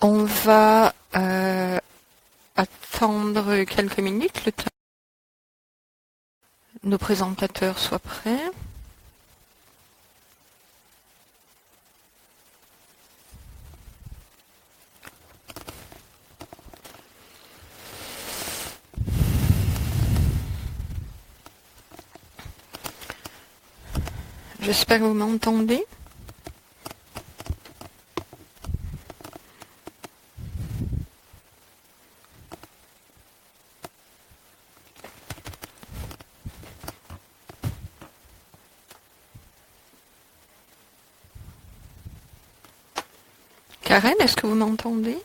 On va attendre quelques minutes, le temps que nos présentateurs soient prêts. J'espère que vous m'entendez. Karen, est-ce que vous m'entendez?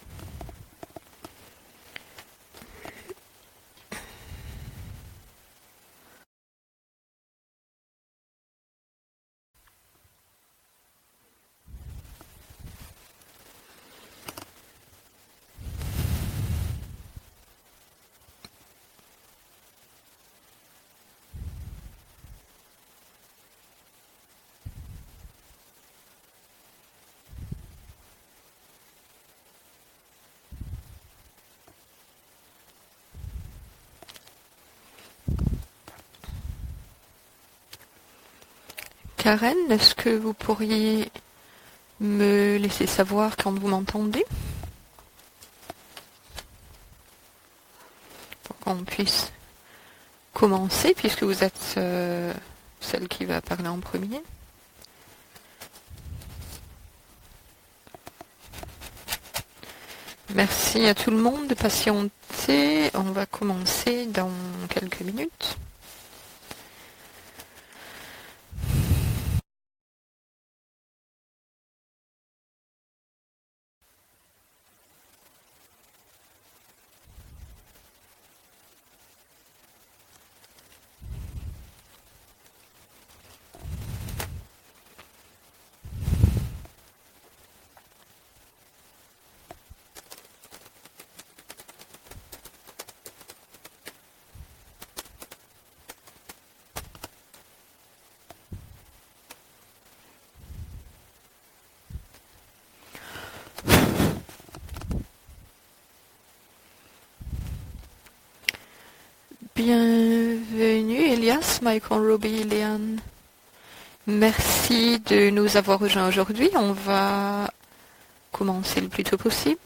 Karen, est-ce que vous pourriez me laisser savoir quand vous m'entendez pour qu'on puisse commencer puisque vous êtes celle qui va parler en premier. Merci à tout le monde de patienter. On va commencer dans quelques minutes. Bienvenue Elias, Michael, Robbie, Léane. Merci de nous avoir rejoints aujourd'hui. On va commencer le plus tôt possible.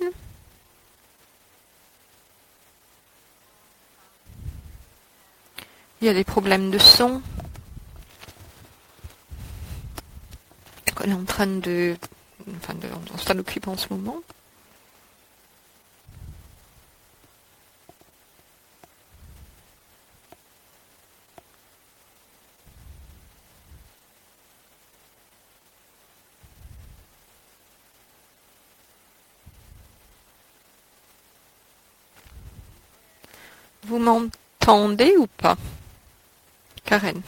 Il y a des problèmes de son. On est en train de... on s'en occupe en ce moment. Vous m'entendez ou pas, Karen?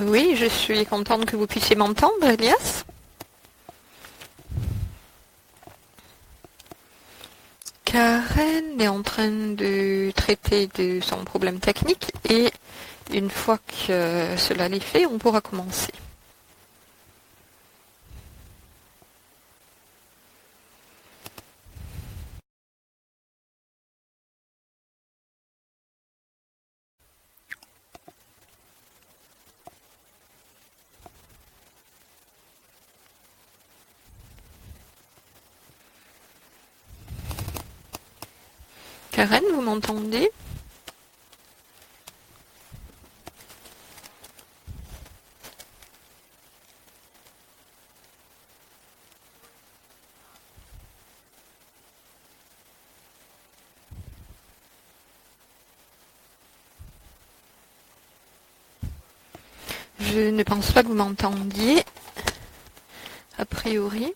Oui, je suis contente que vous puissiez m'entendre, Elias. Karen est en train de traiter de son problème technique et une fois que cela est fait, on pourra commencer. Karen, vous m'entendez? Je ne pense pas que vous m'entendiez, a priori.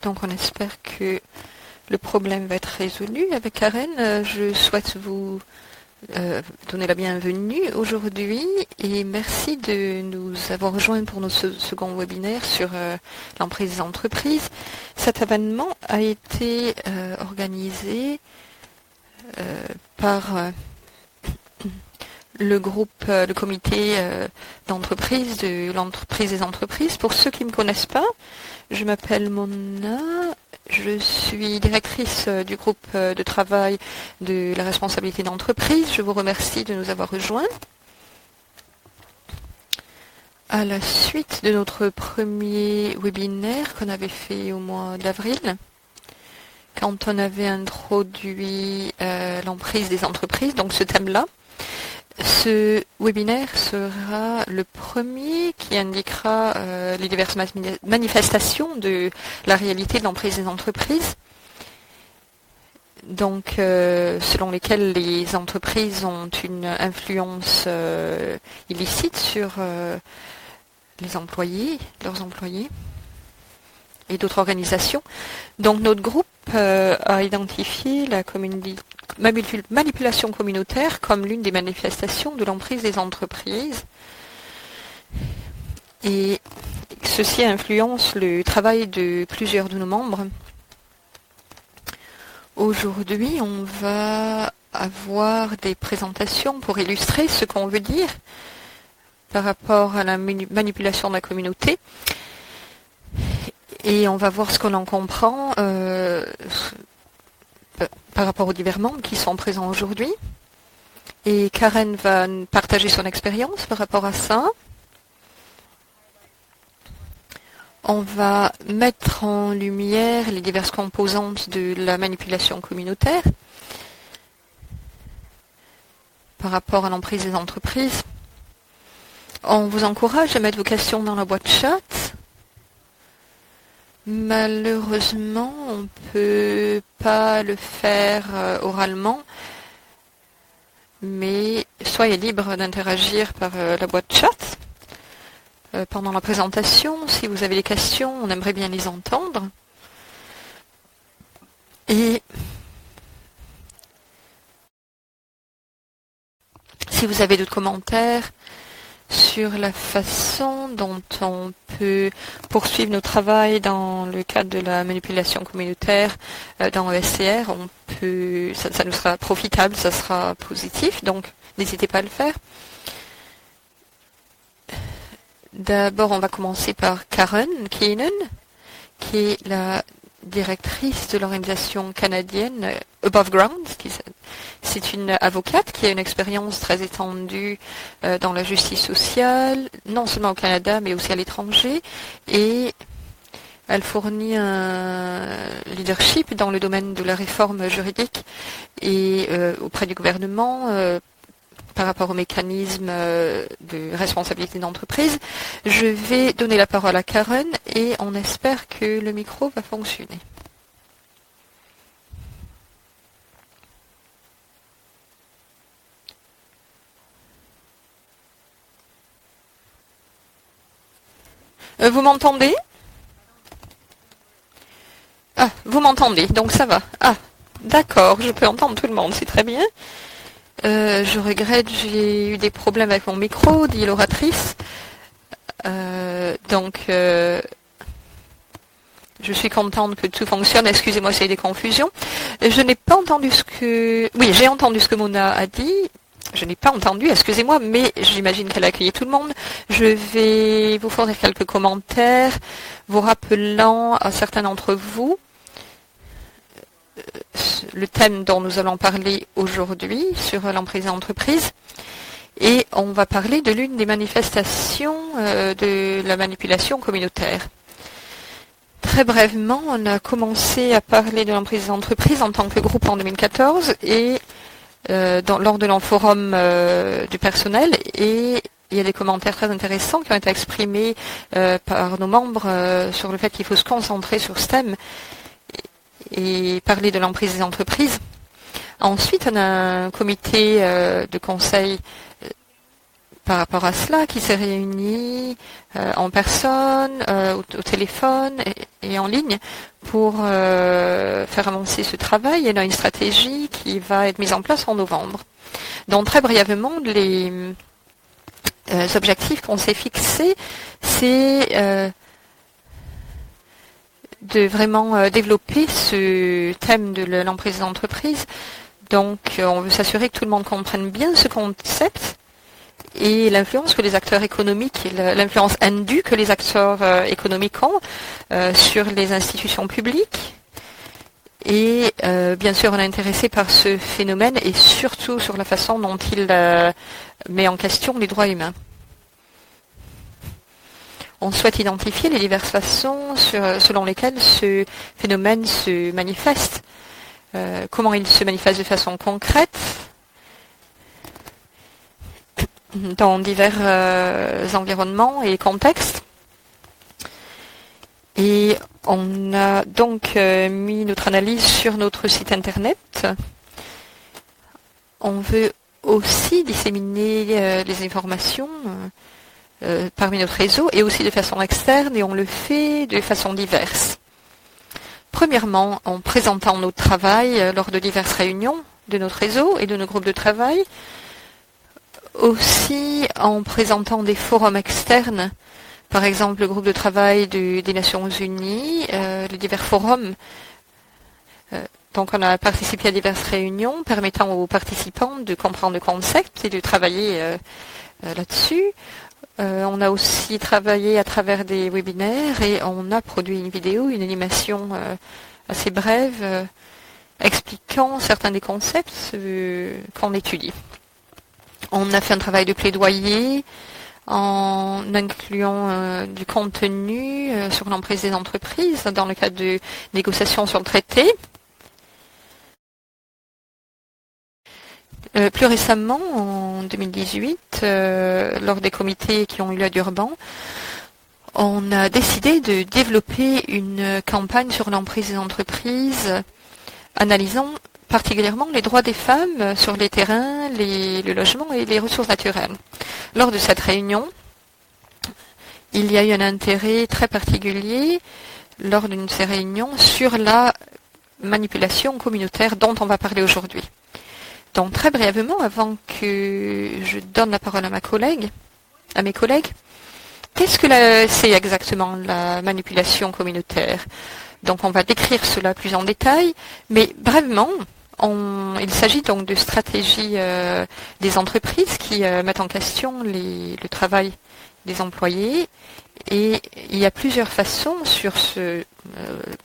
Donc on espère que le problème va être résolu avec Karen. Je souhaite vous donner la bienvenue aujourd'hui et merci de nous avoir rejoints pour notre second webinaire sur l'emprise des entreprises. Cet événement a été organisé par le comité d'entreprise de l'entreprise des entreprises. Pour ceux qui ne me connaissent pas, je m'appelle Mona, je suis directrice du groupe de travail de la responsabilité d'entreprise. Je vous remercie de nous avoir rejoints. À la suite de notre premier webinaire qu'on avait fait au mois d'avril, quand on avait introduit l'emprise des entreprises, donc ce thème-là, ce webinaire sera le premier qui indiquera les diverses manifestations de la réalité de l'emprise des entreprises, donc selon lesquelles les entreprises ont une influence illicite sur leurs employés et d'autres organisations. Donc notre groupe a identifié la manipulation communautaire comme l'une des manifestations de l'emprise des entreprises. Et ceci influence le travail de plusieurs de nos membres. Aujourd'hui, on va avoir des présentations pour illustrer ce qu'on veut dire par rapport à la manipulation de la communauté. Et on va voir ce qu'on en comprend par rapport aux divers membres qui sont présents aujourd'hui. Et Karen va partager son expérience par rapport à ça. On va mettre en lumière les diverses composantes de la manipulation communautaire par rapport à l'emprise des entreprises. On vous encourage à mettre vos questions dans la boîte chat. Malheureusement, on ne peut pas le faire oralement, mais soyez libre d'interagir par la boîte chat pendant la présentation. Si vous avez des questions, on aimerait bien les entendre. Et si vous avez d'autres commentaires sur la façon dont on peut poursuivre nos travaux dans le cadre de la manipulation communautaire dans ESCR, ça nous sera profitable, ça sera positif, donc n'hésitez pas à le faire. D'abord, on va commencer par Karen Keenan, qui est la directrice de l'organisation canadienne Above Ground. C'est une avocate qui a une expérience très étendue dans la justice sociale, non seulement au Canada, mais aussi à l'étranger. Et elle fournit un leadership dans le domaine de la réforme juridique et auprès du gouvernement par rapport aux mécanismes de responsabilité d'entreprise. Je vais donner la parole à Karen et on espère que le micro va fonctionner. Vous m'entendez? Ah, vous m'entendez, donc ça va. Ah, d'accord, je peux entendre tout le monde, c'est très bien. Je regrette, j'ai eu des problèmes avec mon micro, dit l'oratrice. Donc, je suis contente que tout fonctionne. Excusez-moi s'il y a des confusions. Je n'ai pas entendu ce que... Oui, j'ai entendu ce que Mona a dit. Je n'ai pas entendu, excusez-moi, mais j'imagine qu'elle a accueilli tout le monde. Je vais vous fournir quelques commentaires, vous rappelant à certains d'entre vous le thème dont nous allons parler aujourd'hui sur l'emprise d'entreprise. Et on va parler de l'une des manifestations de la manipulation communautaire. Très brièvement, on a commencé à parler de l'emprise d'entreprise en tant que groupe en 2014 et lors de l'enforum du personnel, et il y a des commentaires très intéressants qui ont été exprimés par nos membres sur le fait qu'il faut se concentrer sur ce thème et parler de l'emprise des entreprises. Ensuite, on a un comité de conseil par rapport à cela, qui s'est réuni en personne, au téléphone et en ligne pour faire avancer ce travail. Il y a une stratégie qui va être mise en place en novembre. Donc très brièvement, les objectifs qu'on s'est fixés, c'est de vraiment développer ce thème de l'emprise d'entreprise. Donc on veut s'assurer que tout le monde comprenne bien ce concept et l'influence que les acteurs économiques, l'influence indue que les acteurs économiques ont sur les institutions publiques. Et bien sûr, on est intéressé par ce phénomène et surtout sur la façon dont il met en question les droits humains. On souhaite identifier les diverses façons selon lesquelles ce phénomène se manifeste, comment il se manifeste de façon concrète, dans divers environnements et contextes. Et on a donc mis notre analyse sur notre site internet. On veut aussi disséminer les informations parmi notre réseau et aussi de façon externe, et on le fait de façon diverse. Premièrement, en présentant notre travail lors de diverses réunions de notre réseau et de nos groupes de travail. Aussi en présentant des forums externes, par exemple le groupe de travail des Nations Unies, les divers forums. Donc on a participé à diverses réunions permettant aux participants de comprendre le concept et de travailler là-dessus. On a aussi travaillé à travers des webinaires et on a produit une vidéo, une animation assez brève expliquant certains des concepts qu'on étudie. On a fait un travail de plaidoyer en incluant du contenu sur l'emprise des entreprises dans le cadre de négociations sur le traité. Plus récemment, en 2018, lors des comités qui ont eu lieu à Durban, on a décidé de développer une campagne sur l'emprise des entreprises, analysant particulièrement les droits des femmes sur les terrains, le logement et les ressources naturelles. Lors de cette réunion, il y a eu un intérêt très particulier lors d'une de ces réunions sur la manipulation communautaire dont on va parler aujourd'hui. Donc très brièvement, avant que je donne la parole à mes collègues, qu'est-ce que c'est exactement la manipulation communautaire? Donc on va décrire cela plus en détail, mais brièvement, il s'agit donc de stratégies des entreprises qui mettent en question le travail des employés, et il y a plusieurs façons sur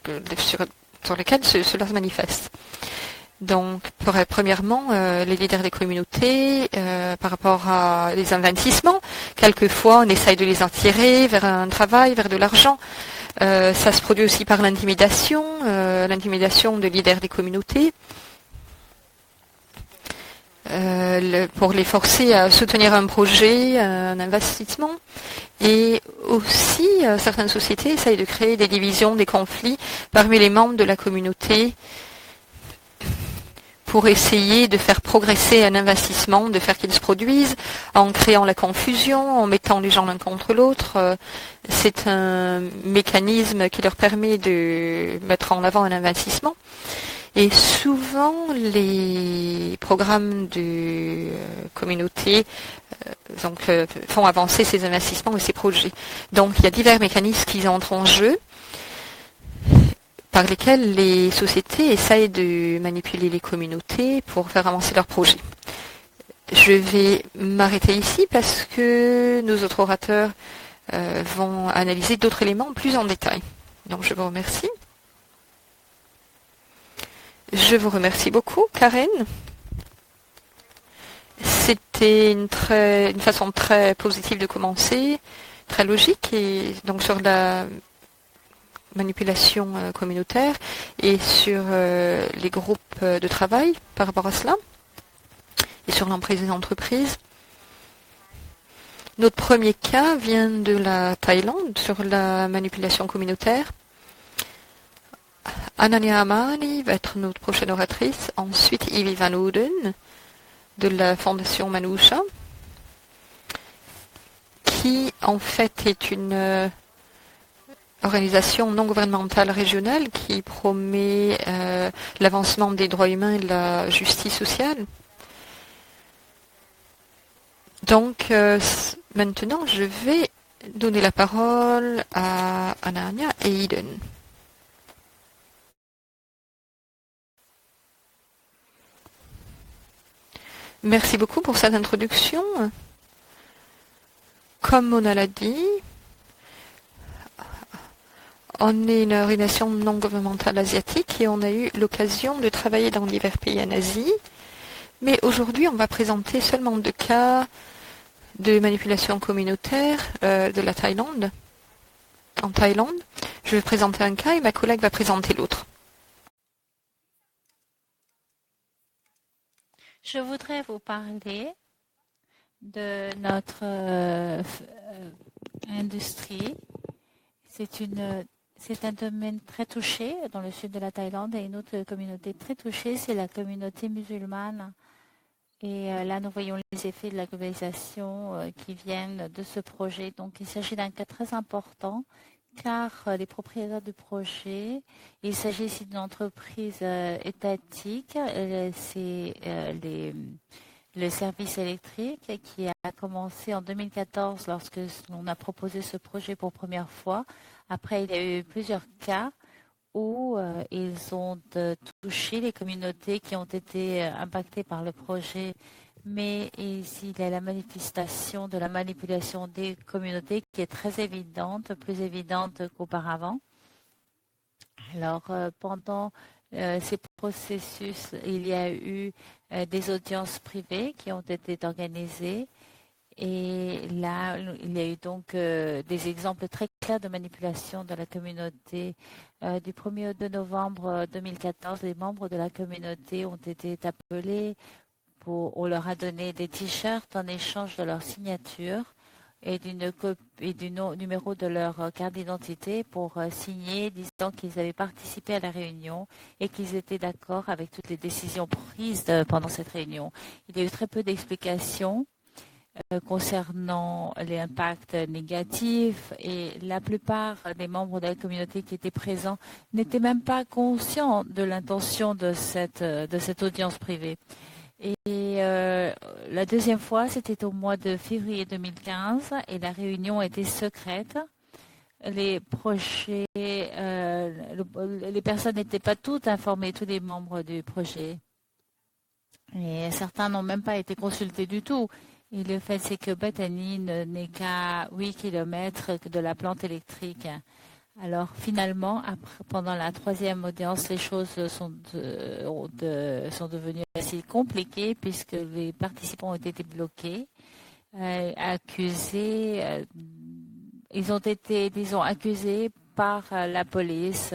lesquelles cela se manifeste. Donc, premièrement, les leaders des communautés, par rapport à les investissements, quelquefois on essaye de les attirer vers un travail, vers de l'argent. Ça se produit aussi par l'intimidation de leaders des communautés, pour les forcer à soutenir un projet, un investissement. Et aussi, certaines sociétés essayent de créer des divisions, des conflits parmi les membres de la communauté, pour essayer de faire progresser un investissement, de faire qu'il se produise, en créant la confusion, en mettant les gens l'un contre l'autre. C'est un mécanisme qui leur permet de mettre en avant un investissement. Et souvent, les programmes de communauté font avancer ces investissements et ces projets. Donc, il y a divers mécanismes qui entrent en jeu, par lesquels les sociétés essayent de manipuler les communautés pour faire avancer leurs projets. Je vais m'arrêter ici parce que nos autres orateurs vont analyser d'autres éléments plus en détail. Donc je vous remercie. Je vous remercie beaucoup, Karen. C'était une façon très positive de commencer, très logique, et donc sur la manipulation communautaire et sur les groupes de travail par rapport à cela et sur l'emprise des entreprises. Notre premier cas vient de la Thaïlande sur la manipulation communautaire. Ananya Amani va être notre prochaine oratrice. Ensuite, Ivy Van Ouden de la Fondation Manusha. qui en fait est une organisation non gouvernementale régionale qui promet l'avancement des droits humains et de la justice sociale. Donc maintenant, je vais donner la parole à Anania et Eden. Merci beaucoup pour cette introduction. Comme on l'a dit, on est une organisation non gouvernementale asiatique et on a eu l'occasion de travailler dans divers pays en Asie. Mais aujourd'hui, on va présenter seulement 2 cas de manipulation communautaire de la Thaïlande. En Thaïlande, je vais présenter un cas et ma collègue va présenter l'autre. Je voudrais vous parler de notre industrie. C'est un domaine très touché dans le sud de la Thaïlande et une autre communauté très touchée, c'est la communauté musulmane. Et là, nous voyons les effets de la globalisation qui viennent de ce projet. Donc, il s'agit d'un cas très important car les propriétaires du projet, il s'agit ici d'une entreprise étatique, c'est le service électrique qui a commencé en 2014 lorsque l'on a proposé ce projet pour première fois. Après, il y a eu plusieurs cas où ils ont touché les communautés qui ont été impactées par le projet. Mais ici, il y a la manifestation de la manipulation des communautés qui est très évidente, plus évidente qu'auparavant. Alors, pendant ces processus, il y a eu des audiences privées qui ont été organisées. Et là, il y a eu donc des exemples très clairs de manipulation de la communauté. Du 1er au 2 novembre 2014, les membres de la communauté ont été appelés. On leur a donné des t-shirts en échange de leur signature et du numéro de leur carte d'identité pour signer, disant qu'ils avaient participé à la réunion et qu'ils étaient d'accord avec toutes les décisions prises pendant cette réunion. Il y a eu très peu d'explications concernant les impacts négatifs et la plupart des membres de la communauté qui étaient présents n'étaient même pas conscients de l'intention de cette audience privée. Et la deuxième fois, c'était au mois de février 2015 et la réunion était secrète. Les personnes n'étaient pas toutes informées, tous les membres du projet. Et certains n'ont même pas été consultés du tout. Et le fait, c'est que Bethany n'est qu'à 8 km de la plante électrique. Alors finalement, pendant la troisième audience, les choses sont devenues assez compliquées puisque les participants ont été bloqués, accusés. Ils ont été, disons, accusés par la police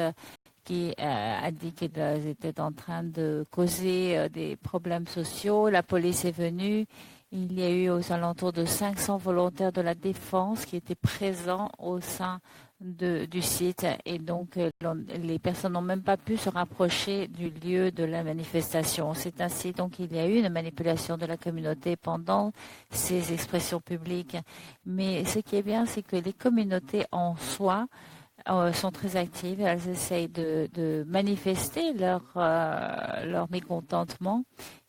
qui a dit qu'ils étaient en train de causer des problèmes sociaux. La police est venue. Il y a eu aux alentours de 500 volontaires de la défense qui étaient présents au sein du site et donc les personnes n'ont même pas pu se rapprocher du lieu de la manifestation. C'est ainsi donc il y a eu une manipulation de la communauté pendant ces expressions publiques. Mais ce qui est bien, c'est que les communautés en soi sont très actives. Elles essayent de manifester leur mécontentement.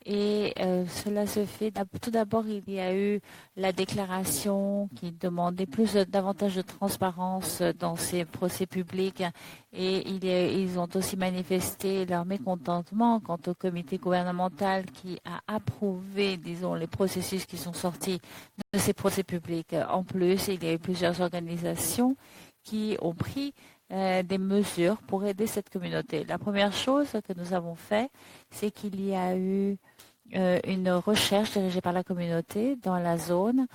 Et cela se fait. Tout d'abord, il y a eu la déclaration qui demandait davantage de transparence dans ces procès publics. Et ils ont aussi manifesté leur mécontentement quant au comité gouvernemental qui a approuvé, disons, les processus qui sont sortis de ces procès publics. En plus, il y a eu plusieurs organisations qui ont pris des mesures pour aider cette communauté. La première chose que nous avons fait, c'est qu'il y a eu une recherche dirigée par la communauté dans la zone,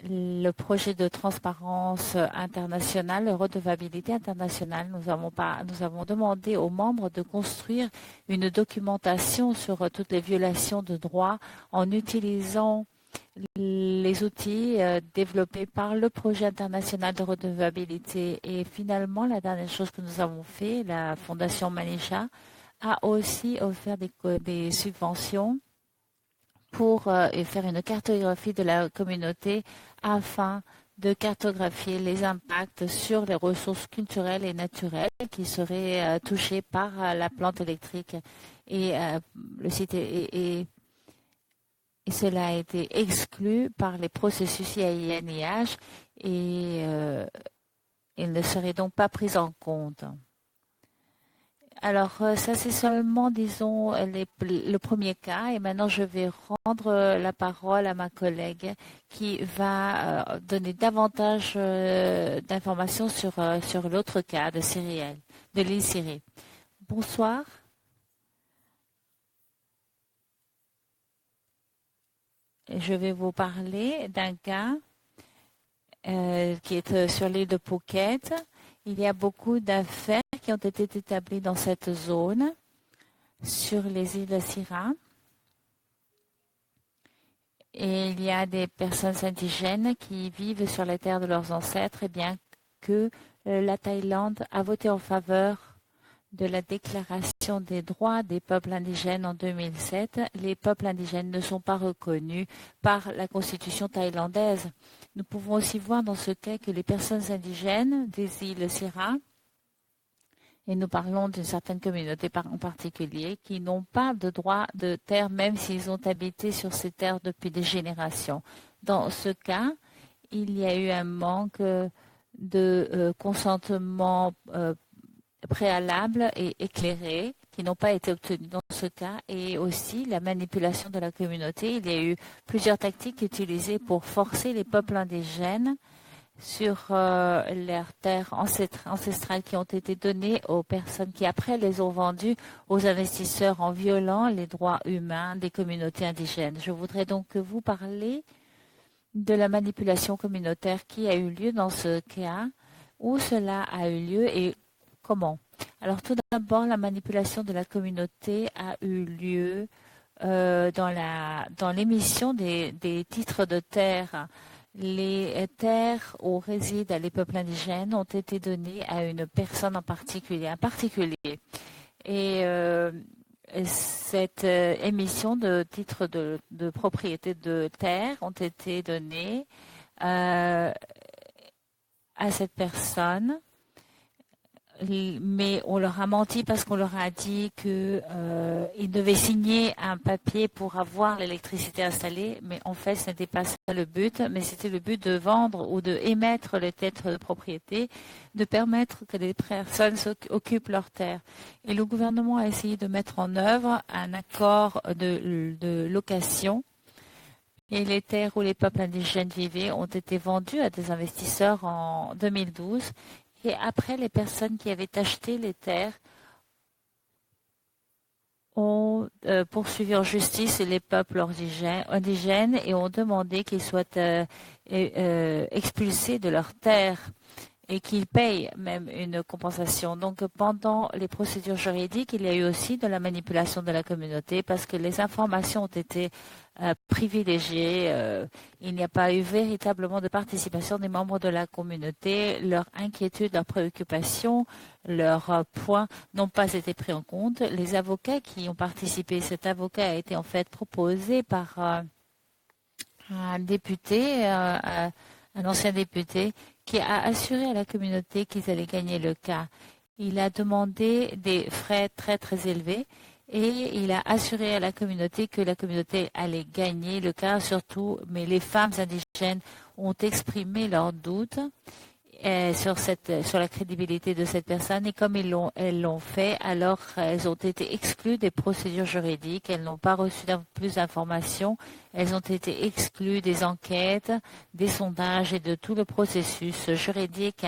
le projet de transparence internationale, de redevabilité internationale. Nous avons demandé aux membres de construire une documentation sur toutes les violations de droits en utilisant les outils développés par le projet international de redevabilité. Et finalement, la dernière chose que nous avons fait, la Fondation Manisha a aussi offert des subventions pour faire une cartographie de la communauté afin de cartographier les impacts sur les ressources culturelles et naturelles qui seraient touchées par la plante électrique. Et le site et cela a été exclu par les processus IANIH et il ne serait donc pas pris en compte. Alors, ça c'est seulement, disons, le premier cas. Et maintenant, je vais rendre la parole à ma collègue qui va donner davantage d'informations sur l'autre cas de l'île Syrie. Bonsoir. Je vais vous parler d'un cas qui est sur l'île de Phuket. Il y a beaucoup d'affaires qui ont été établies dans cette zone sur les îles Sira. Et il y a des personnes indigènes qui vivent sur les terres de leurs ancêtres, et bien que la Thaïlande a voté en faveur de la déclaration des droits des peuples indigènes en 2007, les peuples indigènes ne sont pas reconnus par la constitution thaïlandaise. Nous pouvons aussi voir dans ce cas que les personnes indigènes des îles Sira, et nous parlons d'une certaine communauté en particulier, qui n'ont pas de droit de terre même s'ils ont habité sur ces terres depuis des générations. Dans ce cas, il y a eu un manque de consentement préalables et éclairés qui n'ont pas été obtenus dans ce cas, et aussi la manipulation de la communauté. Il y a eu plusieurs tactiques utilisées pour forcer les peuples indigènes sur leurs terres ancestrales qui ont été données aux personnes qui après les ont vendues aux investisseurs en violant les droits humains des communautés indigènes. Je voudrais donc vous parler de la manipulation communautaire qui a eu lieu dans ce cas, où cela a eu lieu et comment. Alors tout d'abord, la manipulation de la communauté a eu lieu dans l'émission des titres de terre. Les terres où résident les peuples indigènes ont été données à une personne en particulier, un particulier. Et cette émission de titres de propriété de terre ont été données à cette personne. Mais on leur a menti parce qu'on leur a dit qu'ils devaient signer un papier pour avoir l'électricité installée, mais en fait ce n'était pas ça le but, mais c'était le but de vendre ou de émettre les titres de propriété, de permettre que les personnes occupent leurs terres. Et le gouvernement a essayé de mettre en œuvre un accord de location. Et les terres où les peuples indigènes vivaient ont été vendues à des investisseurs en 2012. Et après, les personnes qui avaient acheté les terres ont poursuivi en justice les peuples indigènes et ont demandé qu'ils soient expulsés de leurs terres et qu'ils payent même une compensation. Donc, pendant les procédures juridiques, il y a eu aussi de la manipulation de la communauté parce que les informations ont été privilégiées. Il n'y a pas eu véritablement de participation des membres de la communauté. Leurs inquiétudes, leurs préoccupations, leurs points n'ont pas été pris en compte. Les avocats qui ont participé, cet avocat a été en fait proposé par un député, un ancien député, qui a assuré à la communauté qu'ils allaient gagner le cas. Il a demandé des frais très très élevés et il a assuré à la communauté que la communauté allait gagner le cas surtout, mais les femmes indigènes ont exprimé leurs doutes sur la crédibilité de cette personne et comme elles l'ont fait, alors elles ont été exclues des procédures juridiques, elles n'ont pas reçu plus d'informations, elles ont été exclues des enquêtes, des sondages et de tout le processus juridique.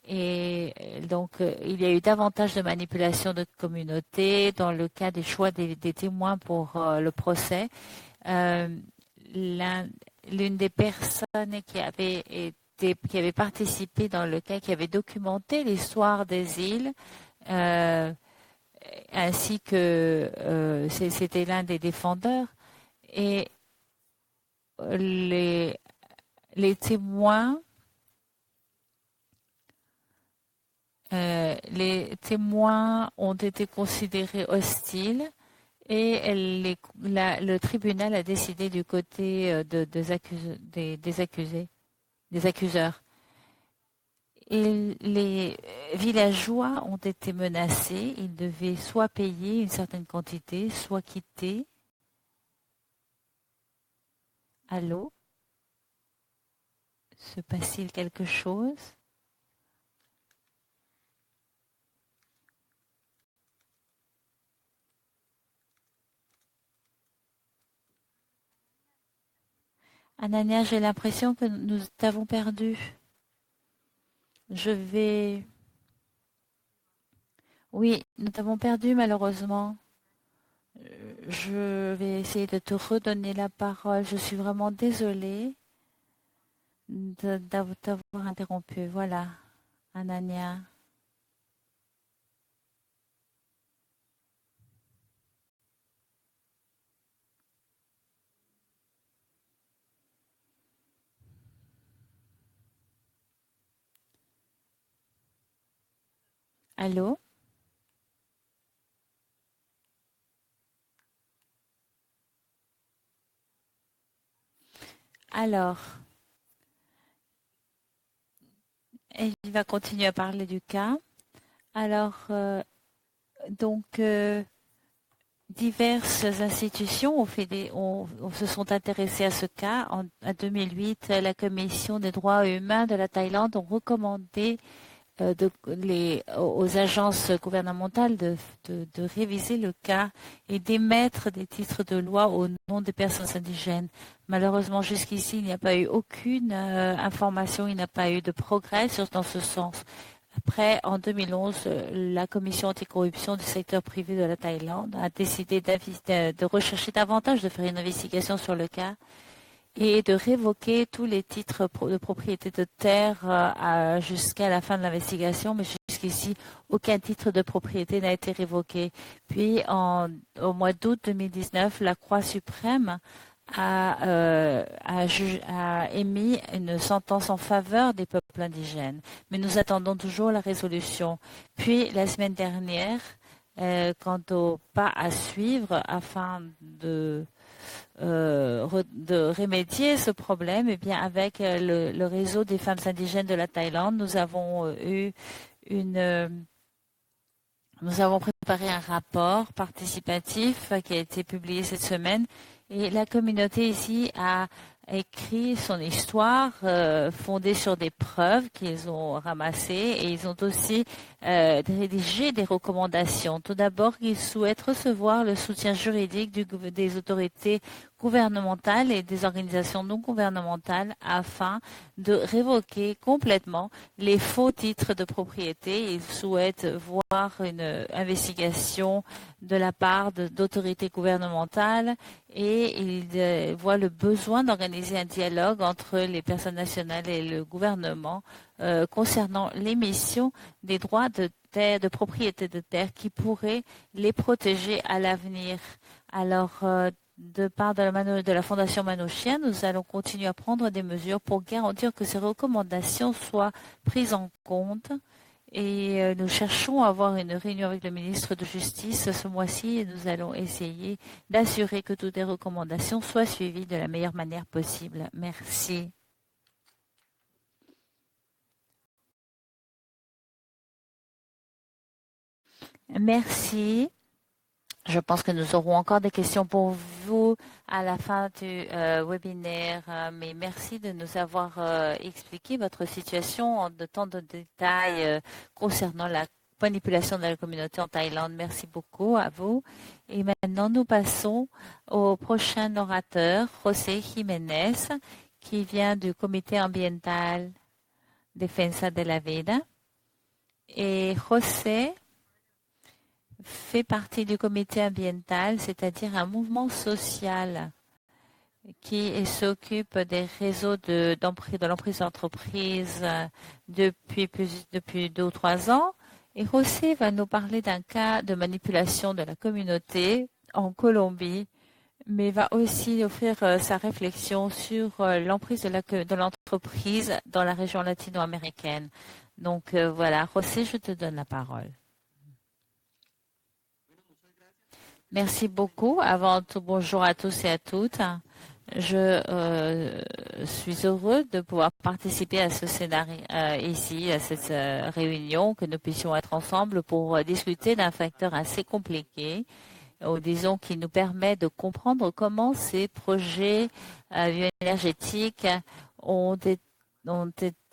Et donc, il y a eu davantage de manipulation de communauté dans le cas des choix des témoins pour le procès. L'une des personnes qui avait participé dans le cas, qui avait documenté l'histoire des îles, ainsi que c'était l'un des défendeurs. Et les témoins ont été considérés hostiles et le tribunal a décidé du côté des accusés. des accuseurs. Et les villageois ont été menacés. Ils devaient soit payer une certaine quantité, soit quitter. Allô? Se passe-t-il quelque chose? Anania, j'ai l'impression que nous t'avons perdu. Je vais... Oui, nous t'avons perdu malheureusement. Je vais essayer de te redonner la parole. Je suis vraiment désolée t'avoir interrompu. Voilà, Anania. Allô? Alors, il va continuer à parler du cas. Alors, donc, diverses institutions se sont intéressées à ce cas. En 2008, la Commission des droits humains de la Thaïlande ont recommandé aux agences gouvernementales de réviser le cas et d'émettre des titres de loi au nom des personnes indigènes. Malheureusement, jusqu'ici, il n'y a pas eu aucune information, il n'y a pas eu de progrès dans ce sens. Après, en 2011, la Commission anticorruption du secteur privé de la Thaïlande a décidé de rechercher davantage, de faire une investigation sur le cas et de révoquer tous les titres de propriété de terre jusqu'à la fin de l'investigation, mais jusqu'ici, aucun titre de propriété n'a été révoqué. Puis, au mois d'août 2019, la Cour suprême a émis une sentence en faveur des peuples indigènes. Mais nous attendons toujours la résolution. Puis, la semaine dernière, quant au pas à suivre afin de remédier ce problème, eh bien, avec le réseau des femmes indigènes de la Thaïlande, nous avons nous avons préparé un rapport participatif qui a été publié cette semaine et la communauté ici a écrit son histoire fondée sur des preuves qu'ils ont ramassées et ils ont aussi rédigé des recommandations. Tout d'abord, ils souhaitent recevoir le soutien juridique des autorités gouvernementales et des organisations non gouvernementales afin de révoquer complètement les faux titres de propriété. Ils souhaitent voir une investigation de la part d'autorités gouvernementales et ils voient le besoin d'organiser un dialogue entre les personnes nationales et le gouvernement concernant l'émission des droits de terre, de propriété de terre qui pourraient les protéger à l'avenir. Alors, de part de la Fondation Manouchian, nous allons continuer à prendre des mesures pour garantir que ces recommandations soient prises en compte. Et nous cherchons à avoir une réunion avec le ministre de Justice ce mois-ci et nous allons essayer d'assurer que toutes les recommandations soient suivies de la meilleure manière possible. Merci. Merci. Je pense que nous aurons encore des questions pour vous à la fin du webinaire, mais merci de nous avoir expliqué votre situation en de tant de détails concernant la manipulation de la communauté en Thaïlande. Merci beaucoup à vous. Et maintenant, nous passons au prochain orateur, José Jiménez, qui vient du Comité ambiental Defensa de la Vida. Et José fait partie du comité ambiental, c'est-à-dire un mouvement social qui s'occupe des réseaux de l'emprise d'entreprise depuis 2 ou 3 ans. Et José va nous parler d'un cas de manipulation de la communauté en Colombie, mais va aussi offrir sa réflexion sur l'emprise de l'entreprise dans la région latino-américaine. Donc voilà, José, je te donne la parole. Merci beaucoup. Avant tout, bonjour à tous et à toutes. Je suis heureux de pouvoir participer à ce scénario ici, à cette réunion, que nous puissions être ensemble pour discuter d'un facteur assez compliqué, ou disons qui nous permet de comprendre comment ces projets bioénergétiques ont été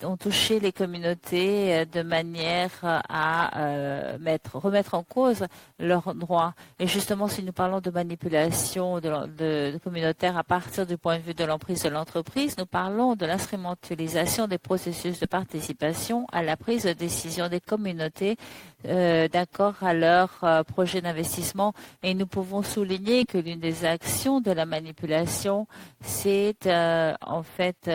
ont touché les communautés de manière à remettre en cause leurs droits. Et justement, si nous parlons de manipulation de communautaire à partir du point de vue de l'emprise de l'entreprise, nous parlons de l'instrumentalisation des processus de participation à la prise de décision des communautés d'accord à leur projet d'investissement. Et nous pouvons souligner que l'une des actions de la manipulation, c'est en fait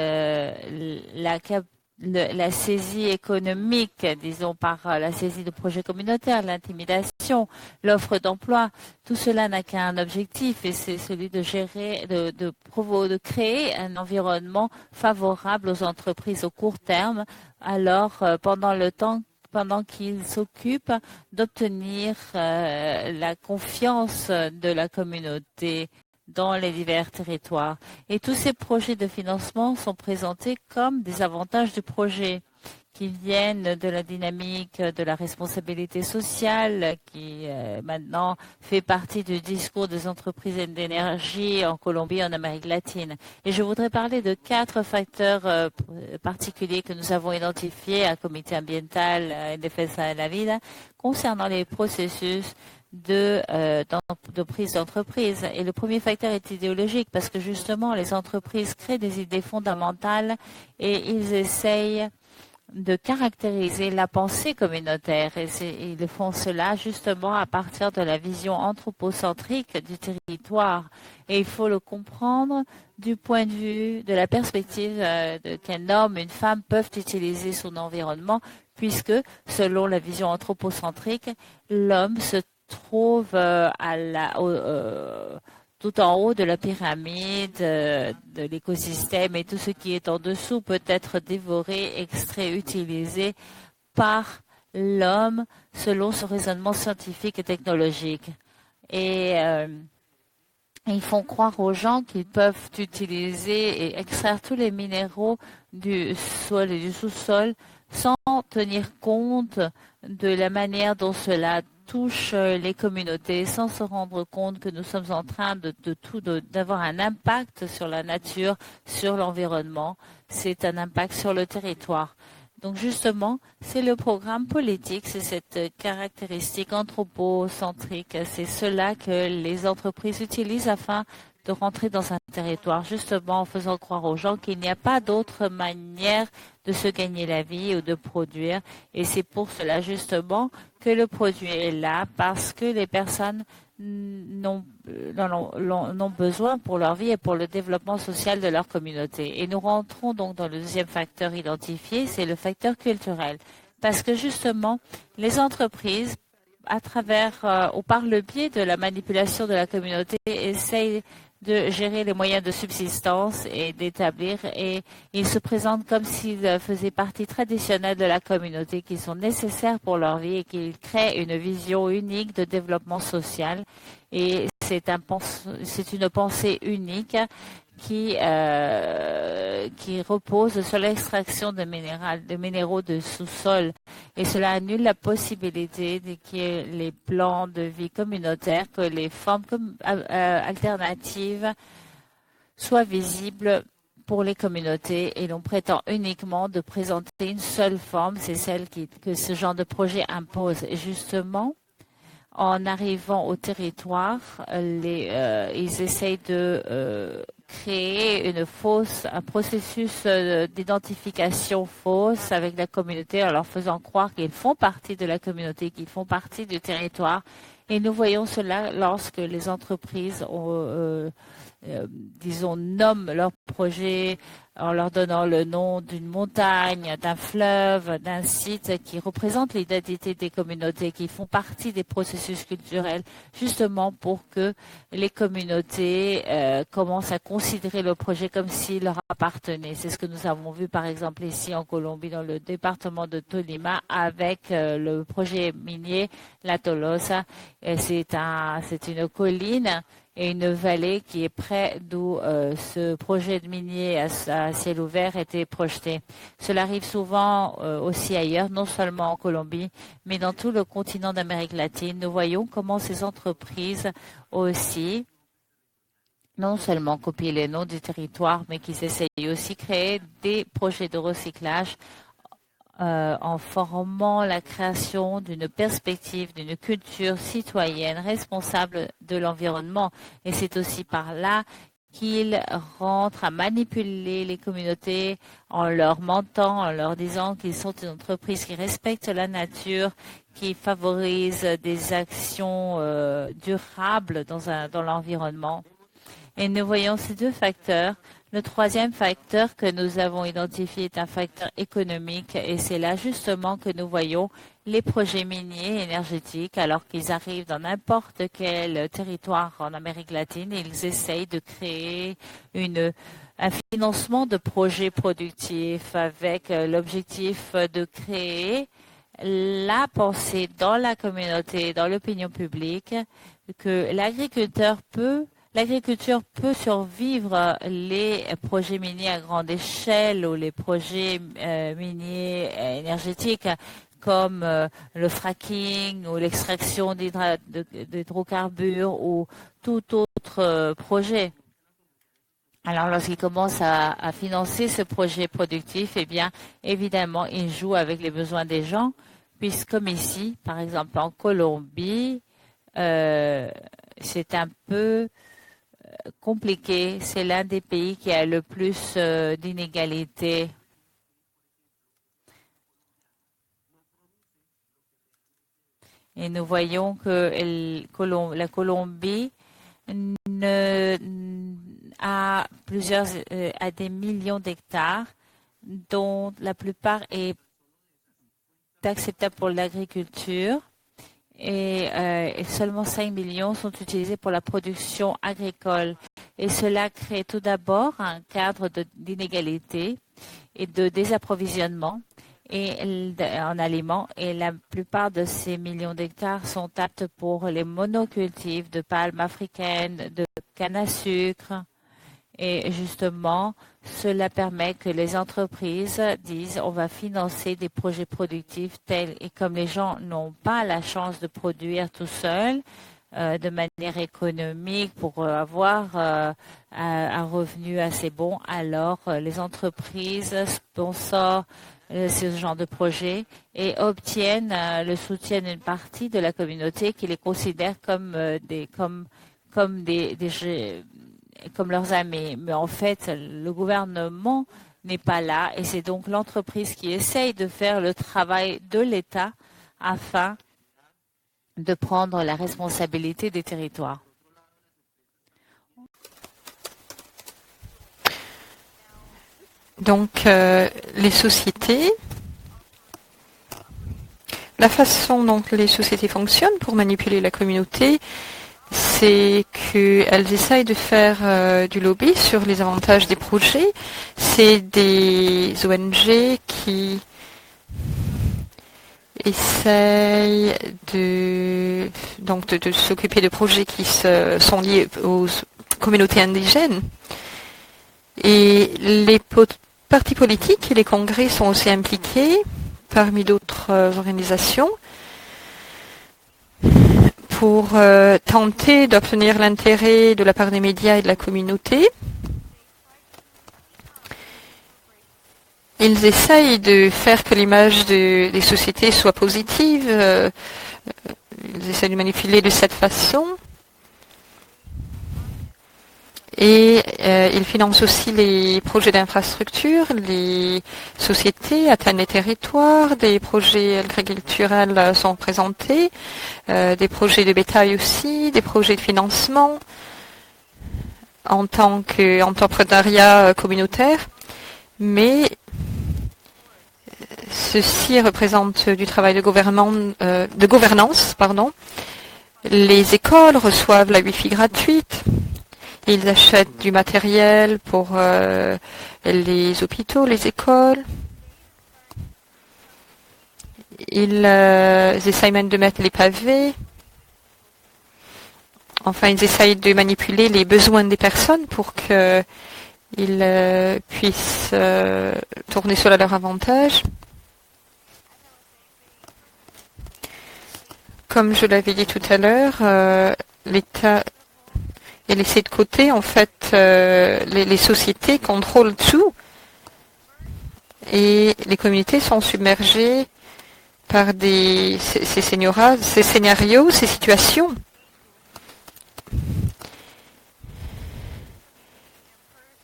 la saisie économique, disons par la saisie de projets communautaires, l'intimidation, l'offre d'emploi. Tout cela n'a qu'un objectif, et c'est celui de gérer, de créer un environnement favorable aux entreprises au court terme. Alors, pendant qu'ils s'occupent d'obtenir la confiance de la communauté dans les divers territoires. Et tous ces projets de financement sont présentés comme des avantages du projet qui viennent de la dynamique de la responsabilité sociale qui maintenant fait partie du discours des entreprises d'énergie en Colombie et en Amérique latine. Et je voudrais parler de 4 facteurs particuliers que nous avons identifiés à Comité ambiental et Defensa de la Vida concernant les processus de prise d'entreprise. Et le premier facteur est idéologique parce que justement les entreprises créent des idées fondamentales et ils essayent de caractériser la pensée communautaire, et ils font cela justement à partir de la vision anthropocentrique du territoire. Et il faut le comprendre du point de vue de la perspective qu'un homme, une femme peuvent utiliser son environnement, puisque selon la vision anthropocentrique, l'homme se trouve tout en haut de la pyramide de l'écosystème, et tout ce qui est en dessous peut être dévoré, extrait, utilisé par l'homme selon son raisonnement scientifique et technologique. Et ils font croire aux gens qu'ils peuvent utiliser et extraire tous les minéraux du sol et du sous-sol sans tenir compte de la manière dont cela touche les communautés, sans se rendre compte que nous sommes en train d'avoir un impact sur la nature, sur l'environnement. C'est un impact sur le territoire. Donc justement, c'est le programme politique, c'est cette caractéristique anthropocentrique, c'est cela que les entreprises utilisent afin de rentrer dans un territoire, justement en faisant croire aux gens qu'il n'y a pas d'autre manière de se gagner la vie ou de produire. Et c'est pour cela justement que le produit est là, parce que les personnes n'ont besoin pour leur vie et pour le développement social de leur communauté. Et nous rentrons donc dans le deuxième facteur identifié, c'est le facteur culturel. Parce que justement, les entreprises, à travers ou par le biais de la manipulation de la communauté, essayent de gérer les moyens de subsistance et d'établir, et ils se présentent comme s'ils faisaient partie traditionnelle de la communauté, qu'ils sont nécessaires pour leur vie et qu'ils créent une vision unique de développement social. Et c'est une pensée unique qui repose sur l'extraction de minéraux de sous-sol. Et cela annule la possibilité qu'il y ait les plans de vie communautaires, que les formes alternatives soient visibles pour les communautés, et l'on prétend uniquement de présenter une seule forme, c'est celle que ce genre de projet impose. Et justement, en arrivant au territoire, ils essayent de créer un processus d'identification fausse avec la communauté, en leur faisant croire qu'ils font partie de la communauté, qu'ils font partie du territoire. Et nous voyons cela lorsque les entreprises nomment leur projet en leur donnant le nom d'une montagne, d'un fleuve, d'un site qui représente l'identité des communautés, qui font partie des processus culturels, justement pour que les communautés commencent à considérer le projet comme s'il leur appartenait. C'est ce que nous avons vu par exemple ici en Colombie, dans le département de Tolima, avec le projet minier La Tolosa. C'est une colline et une vallée qui est près d'où ce projet de minier à ciel ouvert était projeté. Cela arrive souvent aussi ailleurs, non seulement en Colombie, mais dans tout le continent d'Amérique latine. Nous voyons comment ces entreprises aussi non seulement copient les noms du territoire, mais qu'ils essayent aussi de créer des projets de recyclage en formant la création d'une perspective, d'une culture citoyenne responsable de l'environnement. Et c'est aussi par là qu'ils rentrent à manipuler les communautés en leur mentant, en leur disant qu'ils sont une entreprise qui respecte la nature, qui favorise des actions durables dans l'environnement. Et nous voyons ces deux facteurs. Le troisième facteur que nous avons identifié est un facteur économique et c'est là justement que nous voyons les projets miniers énergétiques alors qu'ils arrivent dans n'importe quel territoire en Amérique latine. Ils essayent de créer un financement de projets productifs avec l'objectif de créer la pensée dans la communauté, dans l'opinion publique, que l'agriculture peut survivre les projets miniers à grande échelle ou les projets miniers énergétiques comme le fracking ou l'extraction d'hydrocarbures ou tout autre projet. Alors, lorsqu'ils commencent à financer ce projet productif, eh bien, évidemment, ils jouent avec les besoins des gens, puisque comme ici, par exemple en Colombie, c'est un peu compliqué. C'est l'un des pays qui a le plus d'inégalités. Et nous voyons que la Colombie a des millions d'hectares, dont la plupart est acceptable pour l'agriculture. Et seulement 5 millions sont utilisés pour la production agricole. Et cela crée tout d'abord un cadre d'inégalité et de désapprovisionnement en aliments. Et la plupart de ces millions d'hectares sont aptes pour les monocultives de palmes africaines, de canne à sucre. Et justement, cela permet que les entreprises disent on va financer des projets productifs tels et comme les gens n'ont pas la chance de produire tout seuls de manière économique pour avoir un revenu assez bon, alors les entreprises sponsorent ce genre de projet et obtiennent le soutien d'une partie de la communauté qui les considère comme comme leurs amis. Mais en fait, le gouvernement n'est pas là et c'est donc l'entreprise qui essaye de faire le travail de l'État afin de prendre la responsabilité des territoires. Donc, les sociétés, la façon dont les sociétés fonctionnent pour manipuler la communauté, c'est qu'elles essayent de faire du lobby sur les avantages des projets. C'est des ONG qui essayent de s'occuper de projets qui sont liés aux communautés indigènes. Et les partis politiques et les congrès sont aussi impliqués, parmi d'autres organisations, pour tenter d'obtenir l'intérêt de la part des médias et de la communauté. Ils essayent de faire que l'image des sociétés soit positive. Ils essayent de manipuler de cette façon. Et ils financent aussi les projets d'infrastructure. Les sociétés atteignent les territoires, des projets agriculturels sont présentés, des projets de bétail aussi, des projets de financement en tant qu'entrepreneuriat communautaire. Mais ceci représente du travail de gouvernance. Les écoles reçoivent la Wi-Fi gratuite. Ils achètent du matériel pour les hôpitaux, les écoles. Ils essayent même de mettre les pavés. enfin, ils essayent de manipuler les besoins des personnes pour qu'ils puissent tourner cela à leur avantage. Comme je l'avais dit tout à l'heure, l'État est laissé de côté. En fait, les sociétés contrôlent tout et les communautés sont submergées par ces scénarios, ces situations.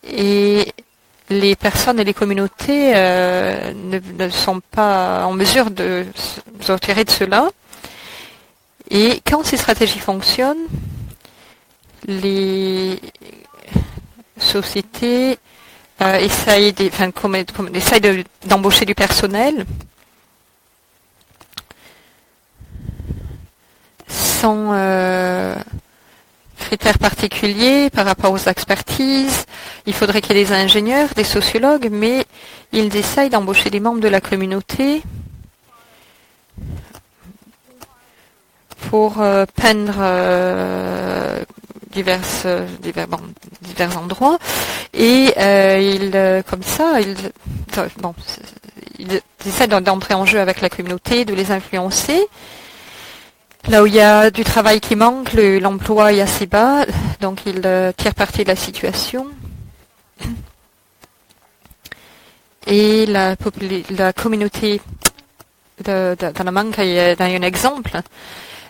Et les personnes et les communautés ne sont pas en mesure de sortir de cela. Et quand ces stratégies fonctionnent, les sociétés essayent d'embaucher du personnel sans critères particuliers par rapport aux expertises. Il faudrait qu'il y ait des ingénieurs, des sociologues, mais ils essayent d'embaucher des membres de la communauté pour peindre divers endroits et comme ça ils essaient d'entrer en jeu avec la communauté, de les influencer. Là où il y a du travail qui manque, l'emploi est assez bas, donc ils tirent parti de la situation. Et la communauté dans la manque est un exemple.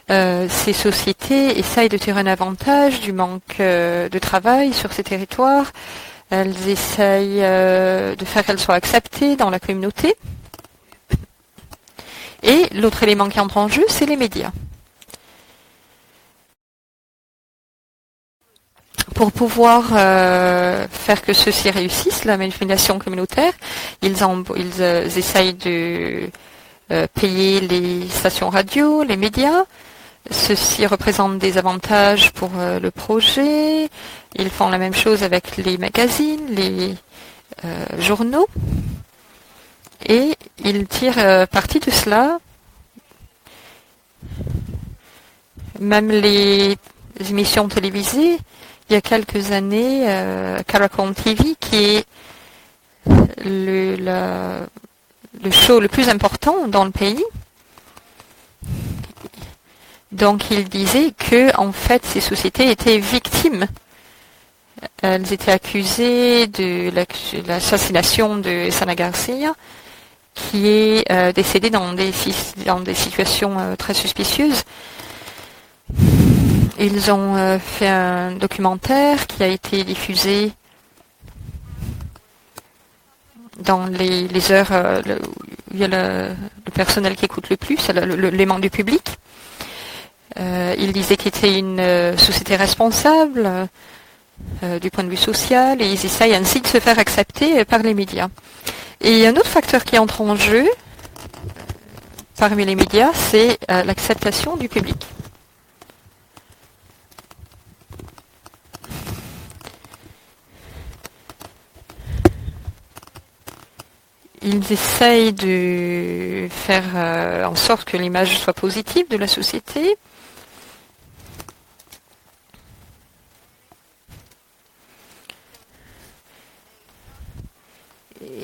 Ces sociétés essayent de tirer un avantage du manque de travail sur ces territoires. Elles essayent de faire qu'elles soient acceptées dans la communauté. Et l'autre élément qui entre en jeu, c'est les médias. Pour pouvoir faire que ceux-ci réussissent, la manipulation communautaire, ils essayent de payer les stations radio, les médias. Ceux-ci représentent des avantages pour le projet. Ils font la même chose avec les magazines, les journaux. Et ils tirent parti de cela. Même les émissions télévisées, il y a quelques années, Caracol TV, qui est le show le plus important dans le pays. Donc il disait que en fait ces sociétés étaient victimes. Elles étaient accusées de l'assassination de Sana Garcia, qui est décédée dans des situations très suspicieuses. Ils ont fait un documentaire qui a été diffusé dans les heures où il y a le personnel qui écoute le plus, les membres du public. Il disait qu'il était une société responsable du point de vue social et ils essayent ainsi de se faire accepter par les médias. Et un autre facteur qui entre en jeu parmi les médias, c'est l'acceptation du public. Ils essayent de faire en sorte que l'image soit positive de la société.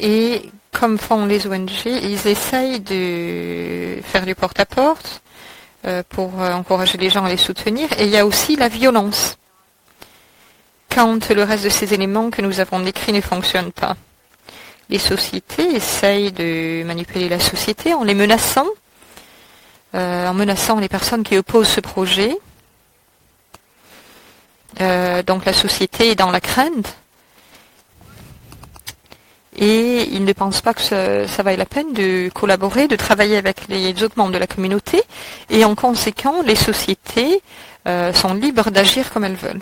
Et comme font les ONG, ils essayent de faire du porte-à-porte pour encourager les gens à les soutenir. Et il y a aussi la violence. Quand le reste de ces éléments que nous avons décrits ne fonctionnent pas. Les sociétés essayent de manipuler la société en les menaçant, en menaçant les personnes qui opposent ce projet. Donc la société est dans la crainte. Et ils ne pensent pas que ça vaille la peine de collaborer, de travailler avec les autres membres de la communauté. Et en conséquent, les sociétés sont libres d'agir comme elles veulent.